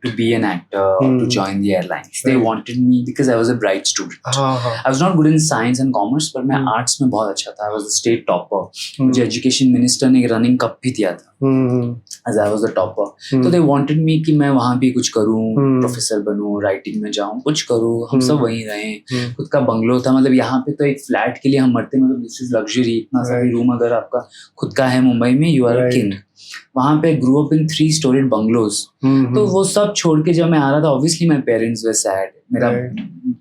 to be an actor or to join the airlines. They wanted me because I was a bright student. I was not good in science and commerce, but मैं arts में बहुत अच्छा था. I was the state topper. मुझे education minister ने running cup भी दिया था. As I was the topper. So they wanted me कि मैं वहाँ भी कुछ करूँ, प्रोफेसर बनूँ, राइटिंग में जाऊँ, कुछ करूँ. हम सब वहीं रहें. खुद का बंगलो था. मतलब यहाँ पे तो एक फ्लैट के लिए हम मरते. मतलब दिस इज लग्जरी. इतना सारी रूम अगर आपका खुद का है मुंबई में, यू आर अ किंग. वहां पे grow up in 3-storied bungalows. तो वो सब छोड़ के जब मैं आ रहा था, obviously my parents were sad. मेरा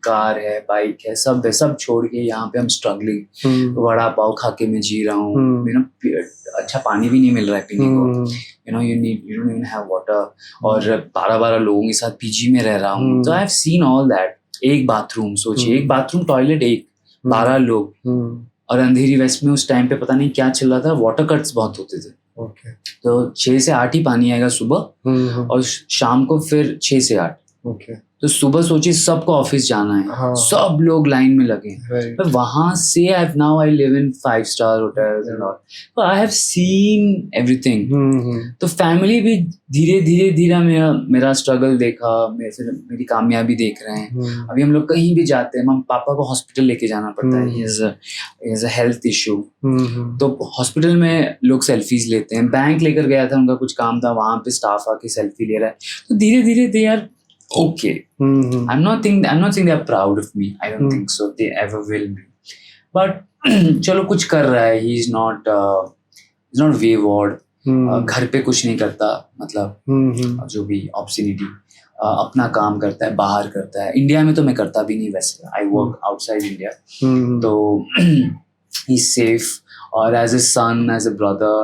कार है, बाइक है, सब है, सब छोड़ के यहाँ पे हम स्ट्रगलिंग. वड़ा पाव खा के मैं जी रहा हूँ. यू नो, अच्छा पानी भी नहीं मिल रहा है पीने को. You know, you don't even have water. और 12 लोगों के साथ पीजी में रह रहा हूँ. तो I have seen all that. एक बाथरूम, सोचिए, एक बाथरूम, टॉयलेट, एक 12 लोग. और अंधेरी वेस्ट में उस टाइम पे पता नहीं क्या चल रहा था, वाटर कट्स बहुत होते थे. तो 6 से 8 ही पानी आएगा सुबह, और शाम को फिर 6 से 8. ओके तो सुबह सोचिए सबको ऑफिस जाना है, हाँ। सब लोग लाइन में लगे हैं। राइट But वहां से now I live in 5-star hotels and all. So I have seen everything. तो फैमिली भी धीरे धीरे धीरे मेरा स्ट्रगल देखा, फिर मेरी कामयाबी देख रहे हैं। अभी हम लोग कहीं भी जाते हैं, मम पापा को हॉस्पिटल लेके जाना पड़ता है, he has a health issue. तो हॉस्पिटल में लोग सेल्फीज लेते हैं। बैंक लेकर गया था, उनका कुछ काम था, वहां पे स्टाफ आके सेल्फी ले रहा है। तो धीरे धीरे they are okay. I'm not saying they are proud of me. I don't think so. They ever will be. But चलो कुछ कर रहा है. He's not wayward. घर पे कुछ नहीं करता, मतलब जो भी obscenity, अपना काम करता है, बाहर करता है। इंडिया में तो मैं करता भी नहीं वैसे. I work outside India. तो he's safe. और as a son, as a brother,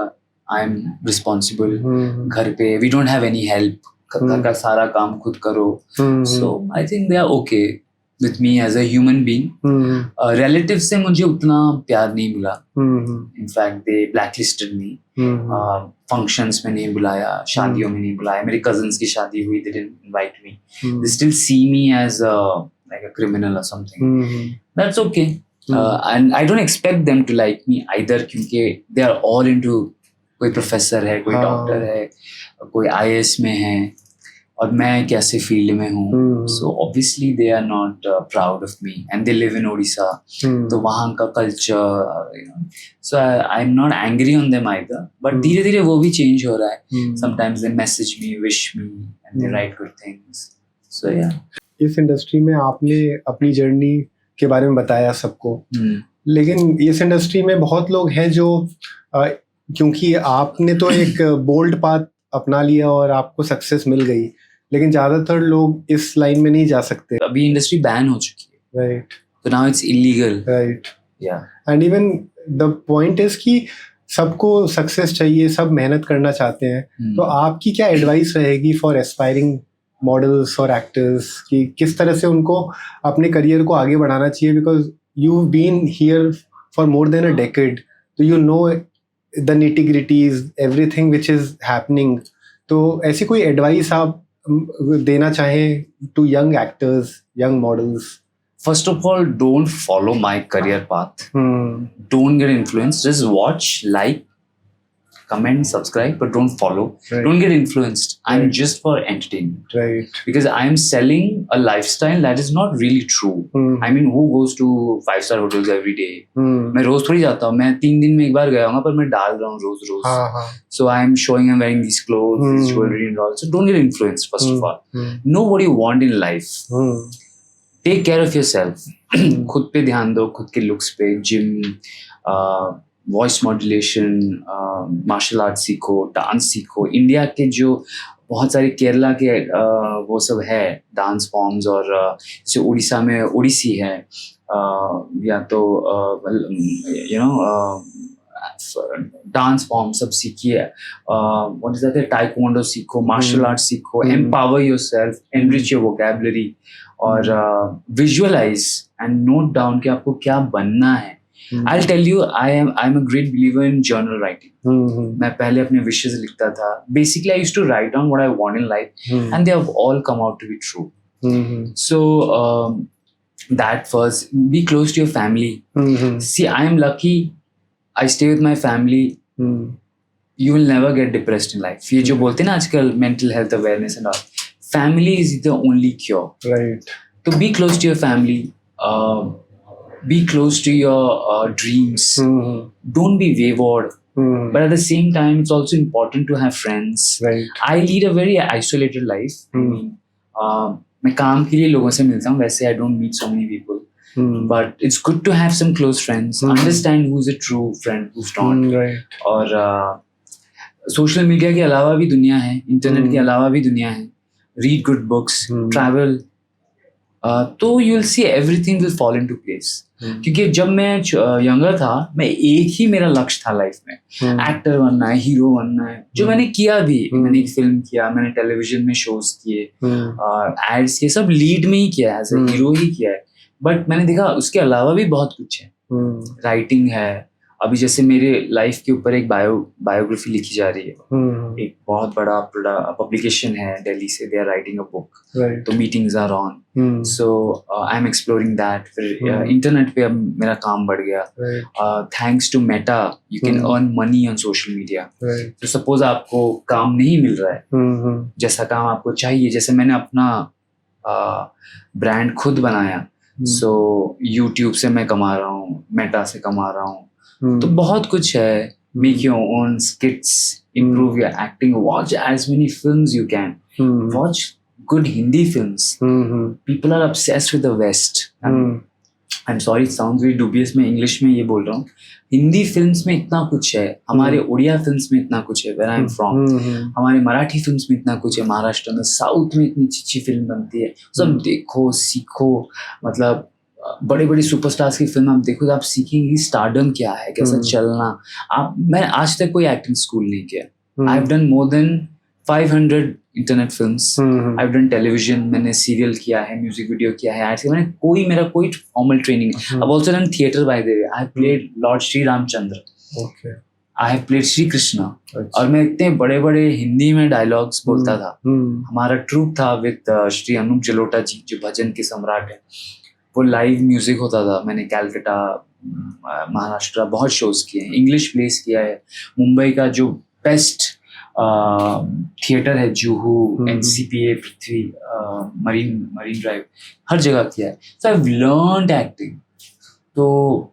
I'm responsible. घर पे we don't have any help. घर का सारा काम खुद करो. So I think they are okay with me as a human being. Relatives से मुझे उतना प्यार नहीं मिला. In fact, they blacklisted me. Functions में नहीं बुलाया, शादियों में नहीं बुलाया. मेरे cousins की शादी हुई, they didn't invite me. They still see me as like a criminal or something. That's okay. And I don't expect them to like me either, क्योंकि they are all into, कोई प्रोफेसर है, कोई doctor है, कोई IAS में है, और मैं एक ऐसे फील्ड में हूँ. So obviously they are not proud of me and they live in Odisha. तो वहाँ का culture, so I am not angry on them either, but धीरे धीरे वो भी चेंज हो रहा है. Sometimes they message me, wish me and they write good things. So yeah इस इंडस्ट्री में आपने अपनी जर्नी के बारे में बताया सबको, लेकिन इस इंडस्ट्री में बहुत लोग हैं जो क्योंकि आपने तो एक बोल्ड पाथ अपना लिया और आपको सक्सेस मिल गई, लेकिन ज्यादातर लोग इस लाइन में नहीं जा सकते. अभी इंडस्ट्री बैन हो चुकी है, राइट. तो नाउ इट्स इलीगल, राइट. या and even the point is कि सबको सक्सेस चाहिए, सब मेहनत करना चाहते हैं. तो आपकी क्या एडवाइस रहेगी फॉर एस्पायरिंग मॉडल्स और एक्टर्स कि किस तरह से उनको अपने करियर को आगे बढ़ाना चाहिए? Because you have been here for more than a decade, तो you know the nitty-gritties, everything which is happening. तो ऐसी कोई एडवाइस आप देना चाहें to young actors, young models? First of all, don't follow my career path. Don't get influenced. Just watch, like, comment, subscribe, but don't follow. Right. Don't get influenced. I'm just for entertainment. Right. Because I'm selling a lifestyle that is not really true. I mean, who goes to 5-star hotels every day? मैं रोज थोड़ी जाता हूँ. मैं 3 दिन में एक बार गया हूँ, पर मैं डाल रहा हूँ रोज. So I'm showing I'm wearing these clothes, this jewelry and all. So don't get influenced. First of all, know what you want in life. Take care of yourself. खुद पे ध्यान दो, खुद के looks पे, gym, voice modulation, martial art सीखो, dance सीखो. India के जो बहुत सारे केरला के वो सब है डांस फॉर्म्स, और जैसे उड़ीसा में ओडिसी है, या तो यू नो डांस फॉर्म सब सीखिए. व्हाट इज दैट, टाइक्वांडो सीखो, मार्शल आर्ट सीखो. Empower yourself, enrich your vocabulary, और विजुअलाइज एंड नोट डाउन कि आपको क्या बनना है. I'll tell you, I'm a great believer in journal writing. मैं पहले अपने wishes लिखता था. Basically, I used to write down what I want in life, and they have all come out to be true. So that first, be close to your family. See, I am lucky. I stay with my family. You will never get depressed in life. ये जो बोलते हैं ना आजकल mental health awareness and all, family is the only cure. Right. So be close to your family. Be close to your dreams. Don't be wayward. But at the same time, it's also important to have friends. Right. I lead a very isolated life. मैं काम के लिए लोगों से मिलता हूँ. वैसे I don't meet so many people. But it's good to have some close friends. Understand who's a true friend, who's not. Right. और सोशल मीडिया के अलावा भी दुनिया है, इंटरनेट के अलावा भी दुनिया है. Read good books, travel. तो you'll see everything will fall into place. क्योंकि जब मैं यंगर था, मैं एक ही मेरा लक्ष्य था लाइफ में, एक्टर बनना है, हीरो बनना है, जो मैंने किया भी. मैंने एक फिल्म किया, मैंने टेलीविजन में शोज किए, एड्स किए, सब लीड में ही किया है, एज ए हीरो ही किया है. बट मैंने देखा उसके अलावा भी बहुत कुछ है. राइटिंग है, अभी जैसे मेरे लाइफ के ऊपर एक बायोग्राफी लिखी जा रही है, एक बहुत बड़ा पब्लिकेशन है दिल्ली से, they are writing a book, तो meetings are on, so I am exploring that. फिर इंटरनेट पे अब मेरा काम बढ़ गया, thanks to Meta you can earn money on social media. तो सपोज आपको काम नहीं मिल रहा है जैसा काम आपको चाहिए, जैसे मैंने अपना ब्रांड खुद बनाया, सो यूट्यूब से मैं कमा रहा हूँ, मेटा से कमा रहा हूँ, तो बहुत कुछ है। Make your own स्किट्स, improve your acting, watch as many films you can, watch good Hindi films. People are obsessed with the West. I'm sorry, it sounds very dubious, मैं इंग्लिश में ये बोल रहा हूँ, हिंदी फिल्म्स में इतना कुछ है, हमारे उड़िया फिल्म्स में इतना कुछ है, where I'm from, हमारे मराठी फिल्म्स में इतना कुछ है, महाराष्ट्र में, साउथ में इतनी अच्छी फिल्म बनती है, सब देखो सीखो। मतलब बड़े बड़े सुपरस्टार्स की फिल्म आप देखो तो आप सीखेंगे स्टारडम क्या है, कैसा चलना। मैं आज तक कोई एक्टिंग स्कूल नहीं किया, I have done more than 500 internet films, I have done television, मैंने सीरियल किया है, म्यूजिक वीडियो किया है, ऐसे मैंने मेरा कोई formal training. I have also done theatre by the way, I have played Lord Shri Ramchandra, I have played Shri Krishna, और मैं इतने बड़े बड़े हिंदी में डायलॉग्स बोलता था। हमारा ट्रूप था विद श्री अनूप जलोटा जी जो भजन के सम्राट है, वो लाइव म्यूजिक होता था। मैंने कैलकाटा, महाराष्ट्र बहुत शोज किए हैं, इंग्लिश प्लेस किया है, मुंबई का जो बेस्ट थिएटर है जुहू, NCPA, पृथ्वी, मरीन ड्राइव, हर जगह किया है। सो आई हैव लर्नड एक्टिंग, तो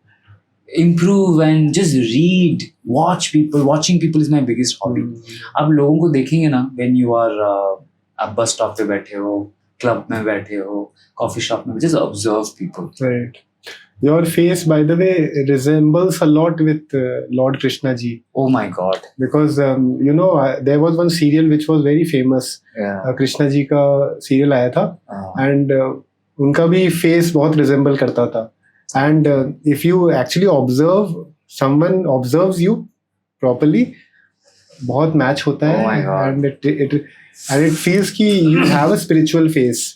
improve and just read, watch people. Watching people is my biggest hobby. आप लोगों को देखेंगे ना, when you are आप बस स्टॉप पे बैठे हो, क्लब में बैठे हो, कॉफी शॉप में, just observe people. Right. Your face, by the way, resembles a lot with Lord Krishna ji. Oh my God! Because there was one serial which was very famous. Krishna ji का serial आया था, and उनका भी face बहुत resemble करता था. And if you actually observe, someone observes you properly, बहुत match होता है. Oh my God! And it feels कि you have a spiritual face.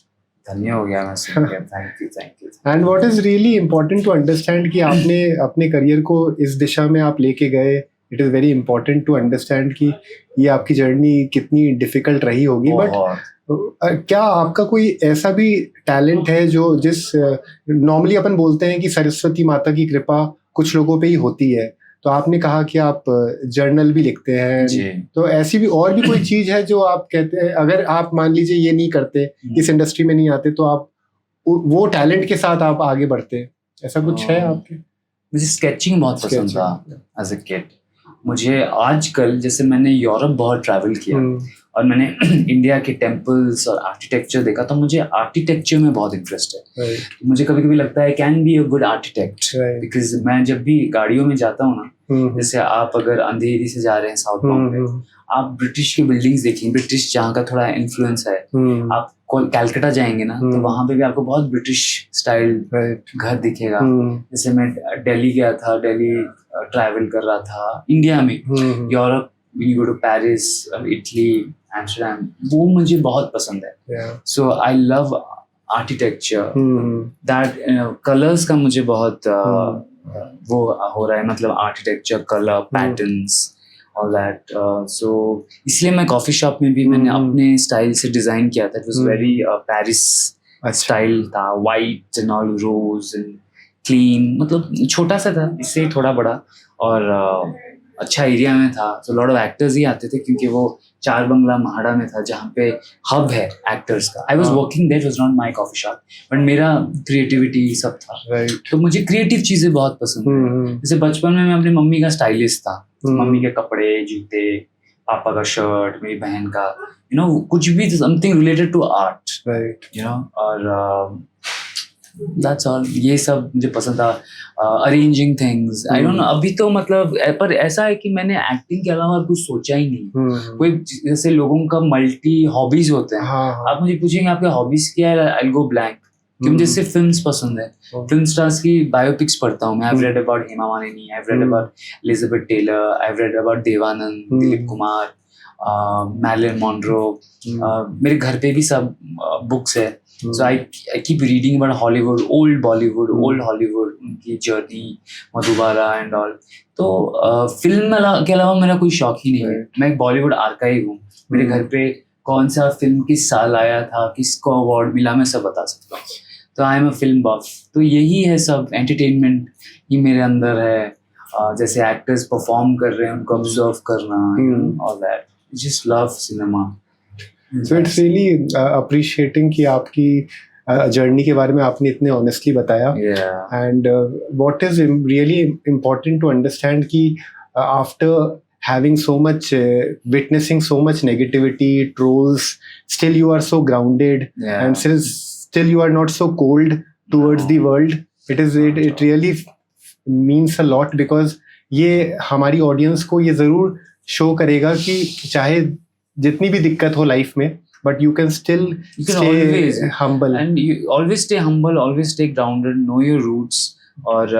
धन्य हो गया मैं सुन के, thank you. And what is really important to understand कि आपने अपने करियर को इस दिशा में आप लेके गए. It is very important to understand कि ये आपकी जर्नी कितनी डिफिकल्ट रही होगी. बट क्या आपका कोई ऐसा भी टैलेंट है जो नॉर्मली अपन बोलते हैं कि सरस्वती माता की कृपा कुछ लोगों पे ही होती है, तो आपने कहा कि आप जर्नल भी लिखते हैं जी। तो ऐसी भी और भी कोई चीज है जो आप कहते हैं अगर आप मान लीजिए ये नहीं करते, इस इंडस्ट्री में नहीं आते, तो आप वो टैलेंट के साथ आप आगे बढ़ते, ऐसा कुछ है आपके? मुझे स्केचिंग बहुत पसंद था एज अ किड। मुझे आजकल, जैसे मैंने यूरोप बहुत ट्रैवल किया और मैंने इंडिया के टेम्पल्स और आर्किटेक्चर देखा, तो मुझे आर्किटेक्चर में बहुत इंटरेस्ट है। मुझे कभी कभी लगता है can be a good architect, because मैं जब भी गाड़ियों में जाता हूँ ना, जैसे आप अगर अंधेरी से जा रहे हैं साउथ बॉम्बे, आप ब्रिटिश की बिल्डिंग्स देखेंगे, ब्रिटिश जहाँ का थोड़ा इन्फ्लुएंस है, आप कैलकाटा जाएंगे ना तो वहां पे भी आपको बहुत ब्रिटिश स्टाइल घर दिखेगा। जैसे मैं दिल्ली गया था, दिल्ली ट्रैवल कर रहा था इंडिया में, Europe, when you go to Paris, Italy, Amsterdam, वो मुझे बहुत पसंद है। So I love architecture. That colors का मुझे बहुत वो हो रहा है, मतलब architecture, color, patterns, all that. So इसलिए मैं कॉफी शॉप में भी मैंने अपने स्टाइल से डिजाइन किया था. It was very Paris style था, white and all rose and clean, मतलब छोटा सा था, इससे थोड़ा बड़ा और अच्छा एरिया में था, तो लॉट ऑफ एक्टर्स ही आते थे क्योंकि वो चार बंगला महाड़ा में था जहाँ पे हब है एक्टर्स का. I was working there, was not my coffee shop, but मेरा क्रिएटिविटी सब था. तो मुझे क्रिएटिव चीजें बहुत पसंद है. जैसे बचपन में मैं अपनी मम्मी का स्टाइलिस्ट था. मम्मी के कपड़े, जूते, पापा का शर्ट, मेरी बहन का, यू नो, कुछ भी something related to art, you know, और That's all. ये सब मुझे पसंद था. Arranging things, I don't know, अभी तो मतलब पर ऐसा है कि मैंने एक्टिंग के अलावा कुछ सोचा ही नहीं. कोई जैसे लोगों का मल्टी हॉबीज होते हैं. आप मुझे पूछेंगे आपके हॉबीज क्या है, आई विल गो ब्लैंक. कि मुझे सिर्फ फिल्म्स पसंद है. फिल्म स्टार्स की बायोपिक्स पढ़ता हूँ मैं. I have read about Hema Malini, I have read about Elizabeth Taylor, I have read about Dev Anand, Dilip Kumar, Marilyn Monroe. मेरे घर पे भी सब बुक्स है. So I keep reading about Hollywood, old Bollywood, old Hollywood, उनकी जर्नी, मधुबाला एंड ऑल. तो फिल्म के अलावा मेरा कोई शौक ही नहीं है. मैं एक बॉलीवुड आर्काइव हूँ. मेरे घर पे कौन सा फिल्म किस साल आया था, किसको अवार्ड मिला, मैं सब बता सकता हूँ. तो आई एम अ फिल्म बफ. तो यही है सब, एंटरटेनमेंट ही मेरे अंदर है. जैसे एक्टर्स परफॉर्म कर रहे हैं उनको ऑब्जर्व करना, all that. Just love cinema. So it's really appreciating कि आपकी जर्नी के बारे में आपने इतने ऑनेस्टली बताया. And what is really important to understand कि after having so much witnessing so much negativity, trolls, still you are so grounded, and still you are not so cold towards the world. It really means a lot, because ये हमारी audience को ये जरूर show करेगा कि चाहे जितनी भी दिक्कत हो लाइफ में, but you can still stay always humble, and you always stay humble, always stay grounded, know your roots, और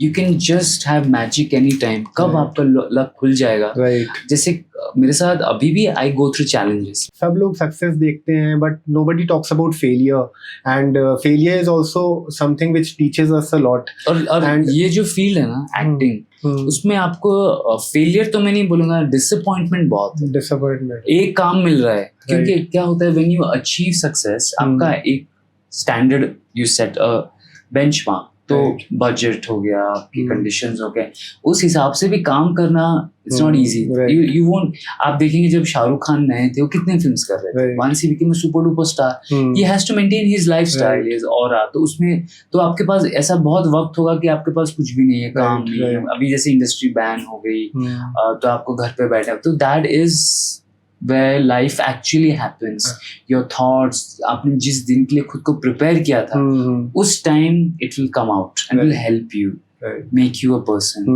you can just have magic anytime. कब आपका लक खुल जाएगा. जैसे मेरे साथ अभी भी I go through challenges. सब लोग सक्सेस देखते हैं, but nobody talks about failure, and failure is also something which teaches us a lot. और ये जो फील्ड है ना, एक्टिंग, उसमें आपको फेलियर तो मैं नहीं बोलूंगा, डिसअपॉइंटमेंट बहुत है. डिसअपॉइंटमेंट, एक काम मिल रहा है, क्योंकि क्या होता है, when you achieve success, आपका एक standard, you set a benchmark. तो बजट हो गया, आपकी कंडीशंस हो गए, उस हिसाब से भी काम करना it's not easy. You won't. आप देखेंगे जब शाहरुख खान नए थे, वो कितने फिल्म्स कर रहे थे. Once he became a super duper star, he has to maintain his lifestyle, his aura. तो उसमें तो आपके पास ऐसा बहुत वक्त होगा कि आपके पास कुछ भी नहीं है, काम नहीं है. अभी जैसे इंडस्ट्री बैन हो गई, तो आपको घर पे बैठे, तो that is where life actually happens. Your thoughts, आपने जिस दिन के लिए खुद को प्रिपेयर किया था, उस time it will come out and will help you, make you a person.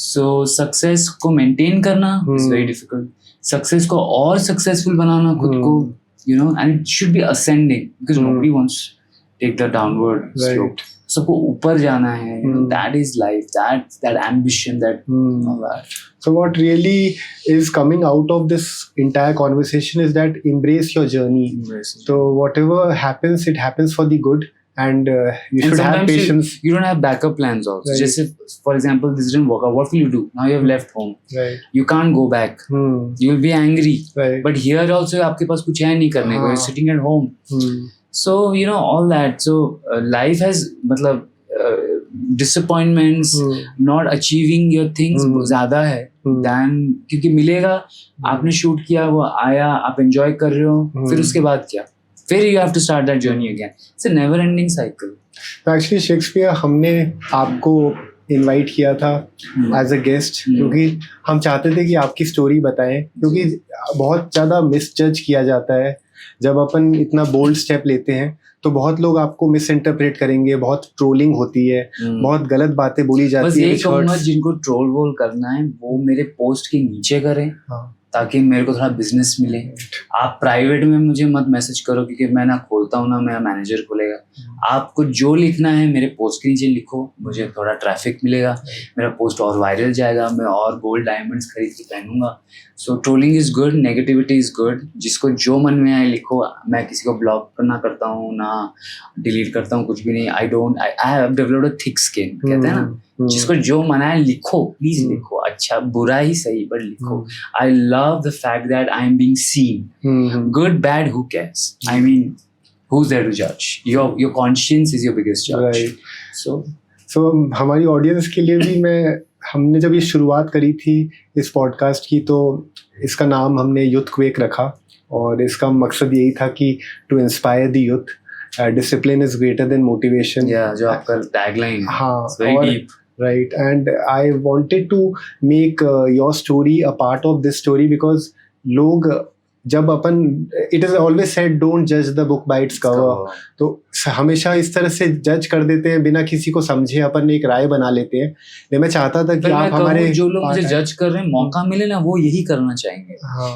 So success को maintain करना is very difficult. Success को और successful बनाना खुद को, you know, and it should be ascending, because nobody wants to take the downward slope. सबको ऊपर जाना है. That is life. That ambition. All that. So what really is coming out of this entire conversation is that embrace your journey. So whatever happens, it happens for the good, and you should have patience. You don't have backup plans also. Just if, for example, this didn't work out, what will you do? Now you have left home. You can't go back. You will be angry. But here also आपके पास कुछ है नहीं करने को. You're sitting at home. So you know all that. So life has मतलब disappointments, not achieving your things ज़्यादा है than, क्योंकि मिलेगा, आपने शूट किया, वो आया, आप enjoy कर रहे हो, फिर उसके बाद क्या, फिर you have to start that journey again. It's a never ending cycle. Actually Shakespeare हमने आपको इनवाइट किया था एज अ गेस्ट, क्योंकि हम चाहते थे कि आपकी स्टोरी बताएं, क्योंकि बहुत ज़्यादा मिसजज किया जाता है. जब अपन इतना बोल्ड स्टेप लेते हैं तो बहुत लोग आपको मिस इंटरप्रेट करेंगे, बहुत ट्रोलिंग होती है, बहुत गलत बातें बोली जाती है. बस यही कहूँगा, जिनको ट्रोल वोल करना है वो मेरे पोस्ट के नीचे करें, ताकि मेरे को थोड़ा बिजनेस मिले. आप प्राइवेट में मुझे मत मैसेज करो, क्योंकि मैं ना खोलता हूँ ना मेरा मैनेजर खोलेगा. आपको जो लिखना है मेरे पोस्ट के नीचे लिखो, मुझे थोड़ा ट्रैफिक मिलेगा, मेरा पोस्ट और वायरल जाएगा, मैं और गोल्ड डायमंड्स खरीद के पहनूंगा. So trolling is good, negativity is good. जिसको जो मन में आए लिखो. मैं किसी को ब्लॉक ना करता हूँ ना डिलीट करता हूँ, कुछ भी नहीं. I have developed a thick skin, कहते हैं ना. जिसको जो मन आए लिखो, प्लीज लिखो, अच्छा बुरा ही सही, बट लिखो. I love the fact that I am being seen. Good bad, who cares? I mean, who's there to judge? Your conscience is your biggest judge. So हमारी ऑडियंस के लिए भी हमने जब ये शुरुआत करी थी इस पॉडकास्ट की, तो इसका नाम हमने यूथक्वेक रखा, और इसका मकसद यही था कि to inspire the youth. Discipline is greater than motivation. जो आपका टैगलाइन है. हाँ, very deep. Right, and I wanted to make your story a part of this story, because लोग जब अपन, it is always said don't जज the book by its cover, तो हमेशा इस तरह से जज कर देते हैं बिना किसी को समझे, अपन एक राय बना लेते हैं. लेकिन मैं चाहता था कि आप हमारे, जो लोग मुझे जज कर रहे हैं, मौका मिले ना, वो यही करना चाहेंगे.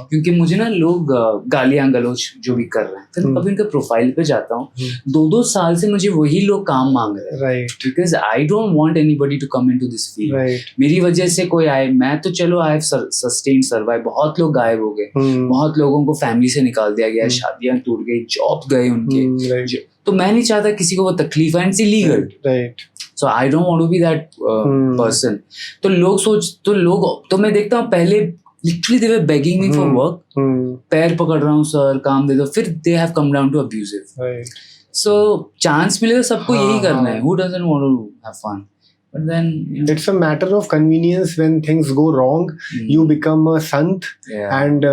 क्योंकि मुझे ना लोग गालियां गलोच जो भी कर रहे हैं, फिर कभी उनके प्रोफाइल पे जाता हूँ, 2-2 साल से मुझे वही लोग काम मांग रहे हैं. Because I don't want anybody to come into this field. मेरी वजह से कोई आए, मैं तो चलो आई हैव सस्टेन्ड सर्वाइव. बहुत लोग गायब हो गए, बहुत लोगों लोगों को फैमिली से निकाल दिया गया, शादियां टूट गई, जॉब गए उनके, तो मैं नहीं चाहता किसी को वो तकलीफ है, and it's illegal, right. So I don't want to be that person. तो मैं देखता हूँ पहले literally they were begging me for work, पैर पकड़ रहा हूँ सर काम दे दो, फिर they have come down to abusive. So chance मिले तो सबको यही करना है, who doesn't want to have fun, but then it's a matter of convenience. When things go wrong, you become a sant, and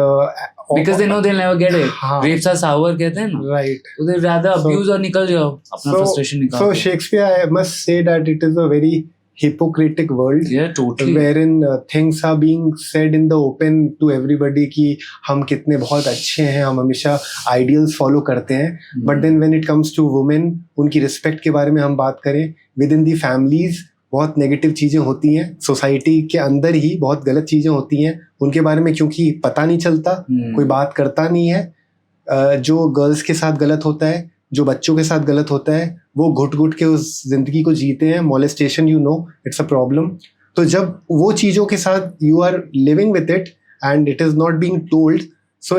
because they know they'll never get it. Grapes are sour कहते हैं ना, right? So they rather abuse और निकल जाओ, अपना frustration निकाल। So Shakespeare, I must say that it is a very hypocritic world, totally, wherein things are being said in the open to everybody कि हम कितने बहुत अच्छे हैं, हम हमेशा ideals follow करते हैं, but then when it comes to women, उनकी respect के बारे में हम बात करें, within the families बहुत नेगेटिव चीज़ें होती हैं, सोसाइटी के अंदर ही बहुत गलत चीज़ें होती हैं उनके बारे में, क्योंकि पता नहीं चलता, कोई बात करता नहीं है। जो गर्ल्स के साथ गलत होता है, जो बच्चों के साथ गलत होता है, वो घुट घुट के उस जिंदगी को जीते हैं। Molestation, you know, it's a problem. तो जब वो चीज़ों के साथ you are living with it and it is not being told, so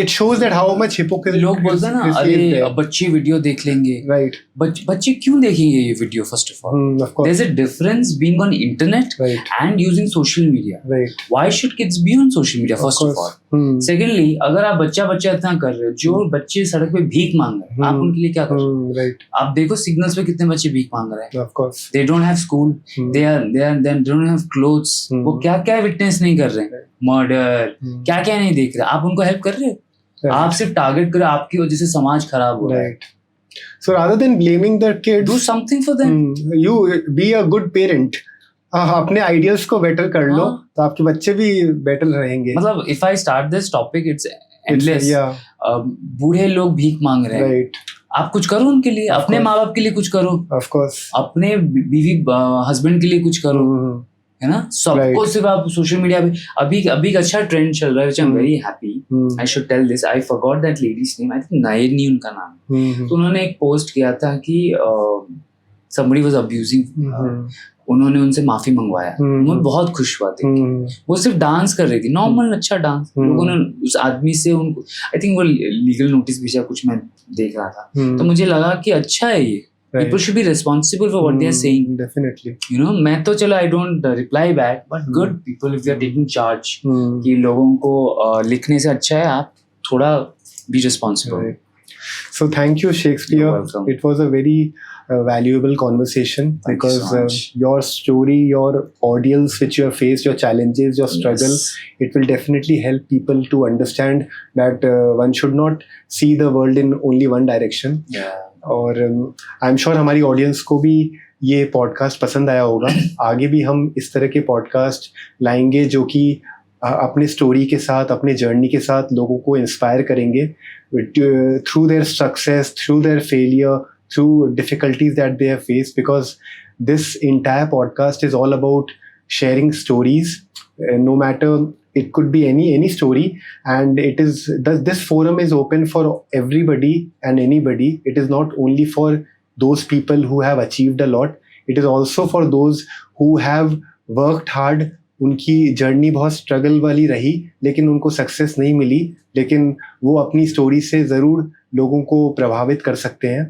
it shows that how much hypocrisy लोग बोलते हैं ना, अरे बच्चे वीडियो देख लेंगे, right? बच्चे क्यों देखेंगे ये video? First of all, of course, there's a difference being on internet, right, and using social media, right? Why should kids be on social media? First of all, secondly, अगर आप बच्चा इतना कर रहे हो, जो बच्चे सड़क पे भीख मांग रहे हैं, आप उनके लिए क्या कर रहे हो? right? आप देखो सिग्नल्स पे कितने बच्चे भीख मांग रहे हैं, of course, they don't have school, they don't have clothes, वो क्या विटनेस नहीं कर रहे हैं, मर्डर, क्या नहीं देख रहे, आप उनको हेल्प कर रहे हो? आप सिर्फ टारगेट करो, आपकी वजह से समाज खराब हो रहा है। So rather than blaming the kids, do something for them. You be a good parent. अपने आइडियल्स को बेटर कर लो, तो आपके बच्चे भी बेटर रहेंगे। मतलब if I start this topic, it's endless. बूढ़े लोग भीख मांग रहे हैं, right? आप कुछ करो उनके लिए, अपने माँ बाप के लिए कुछ करो, of course, अपने बीवी हस्बैंड के लिए कुछ करो, है ना? सबको सिर्फ आप सोशल मीडिया पे, अभी एक अच्छा ट्रेंड चल रहा है, which I'm very happy. I should tell this. I forgot that lady's name. I think नायरनी उनका नाम। तो उन्होंने एक पोस्ट किया था कि somebody was abusing. उन्होंने उनसे माफी मंगवाया, मैं बहुत खुश हुआ थे। वो सिर्फ डांस कर रही थी, नॉर्मल अच्छा डांस, लोगों ने उस आदमी से उनको, आई थिंक वो लीगल नोटिस भेजा, कुछ मैं देख रहा था, तो मुझे लगा कि अच्छा है ये। People should be responsible for what they are saying. Definitely. You know, मैं तो चलो I don't reply back, but good people, if you are taking charge, कि लोगों को लिखने से अच्छा है आप थोड़ा be responsible. Right. So thank you, Shakespeare. You're welcome. It was a very valuable conversation, because you so your story, your ordeals which you have faced, your challenges, your struggle, it will definitely help people to understand that one should not see the world in only one direction. Yeah. और I am sure हमारी audience को भी ये podcast पसंद आया होगा। आगे भी हम इस तरह के पॉडकास्ट लाएंगे जो कि अपने स्टोरी के साथ, अपने जर्नी के साथ लोगों को इंस्पायर करेंगे through their success, through their failure, through difficulties that they have faced, because this entire podcast is all about sharing stories, no matter, it could be any story, and this forum is open for everybody and anybody. It is not only for those people who have achieved a lot, it is also for those who have worked hard. उनकी journey बहुत struggle वाली रही, लेकिन उनको success नहीं मिली, लेकिन वो अपनी स्टोरी से ज़रूर लोगों को प्रभावित कर सकते हैं।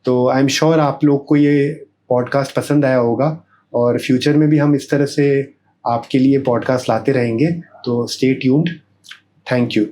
तो आई एम श्योर आप लोग को ये पॉडकास्ट पसंद आया होगा, और फ्यूचर में भी हम इस तरह से आपके लिए पॉडकास्ट लाते रहेंगे। तो स्टे ट्यून्ड। Thank you.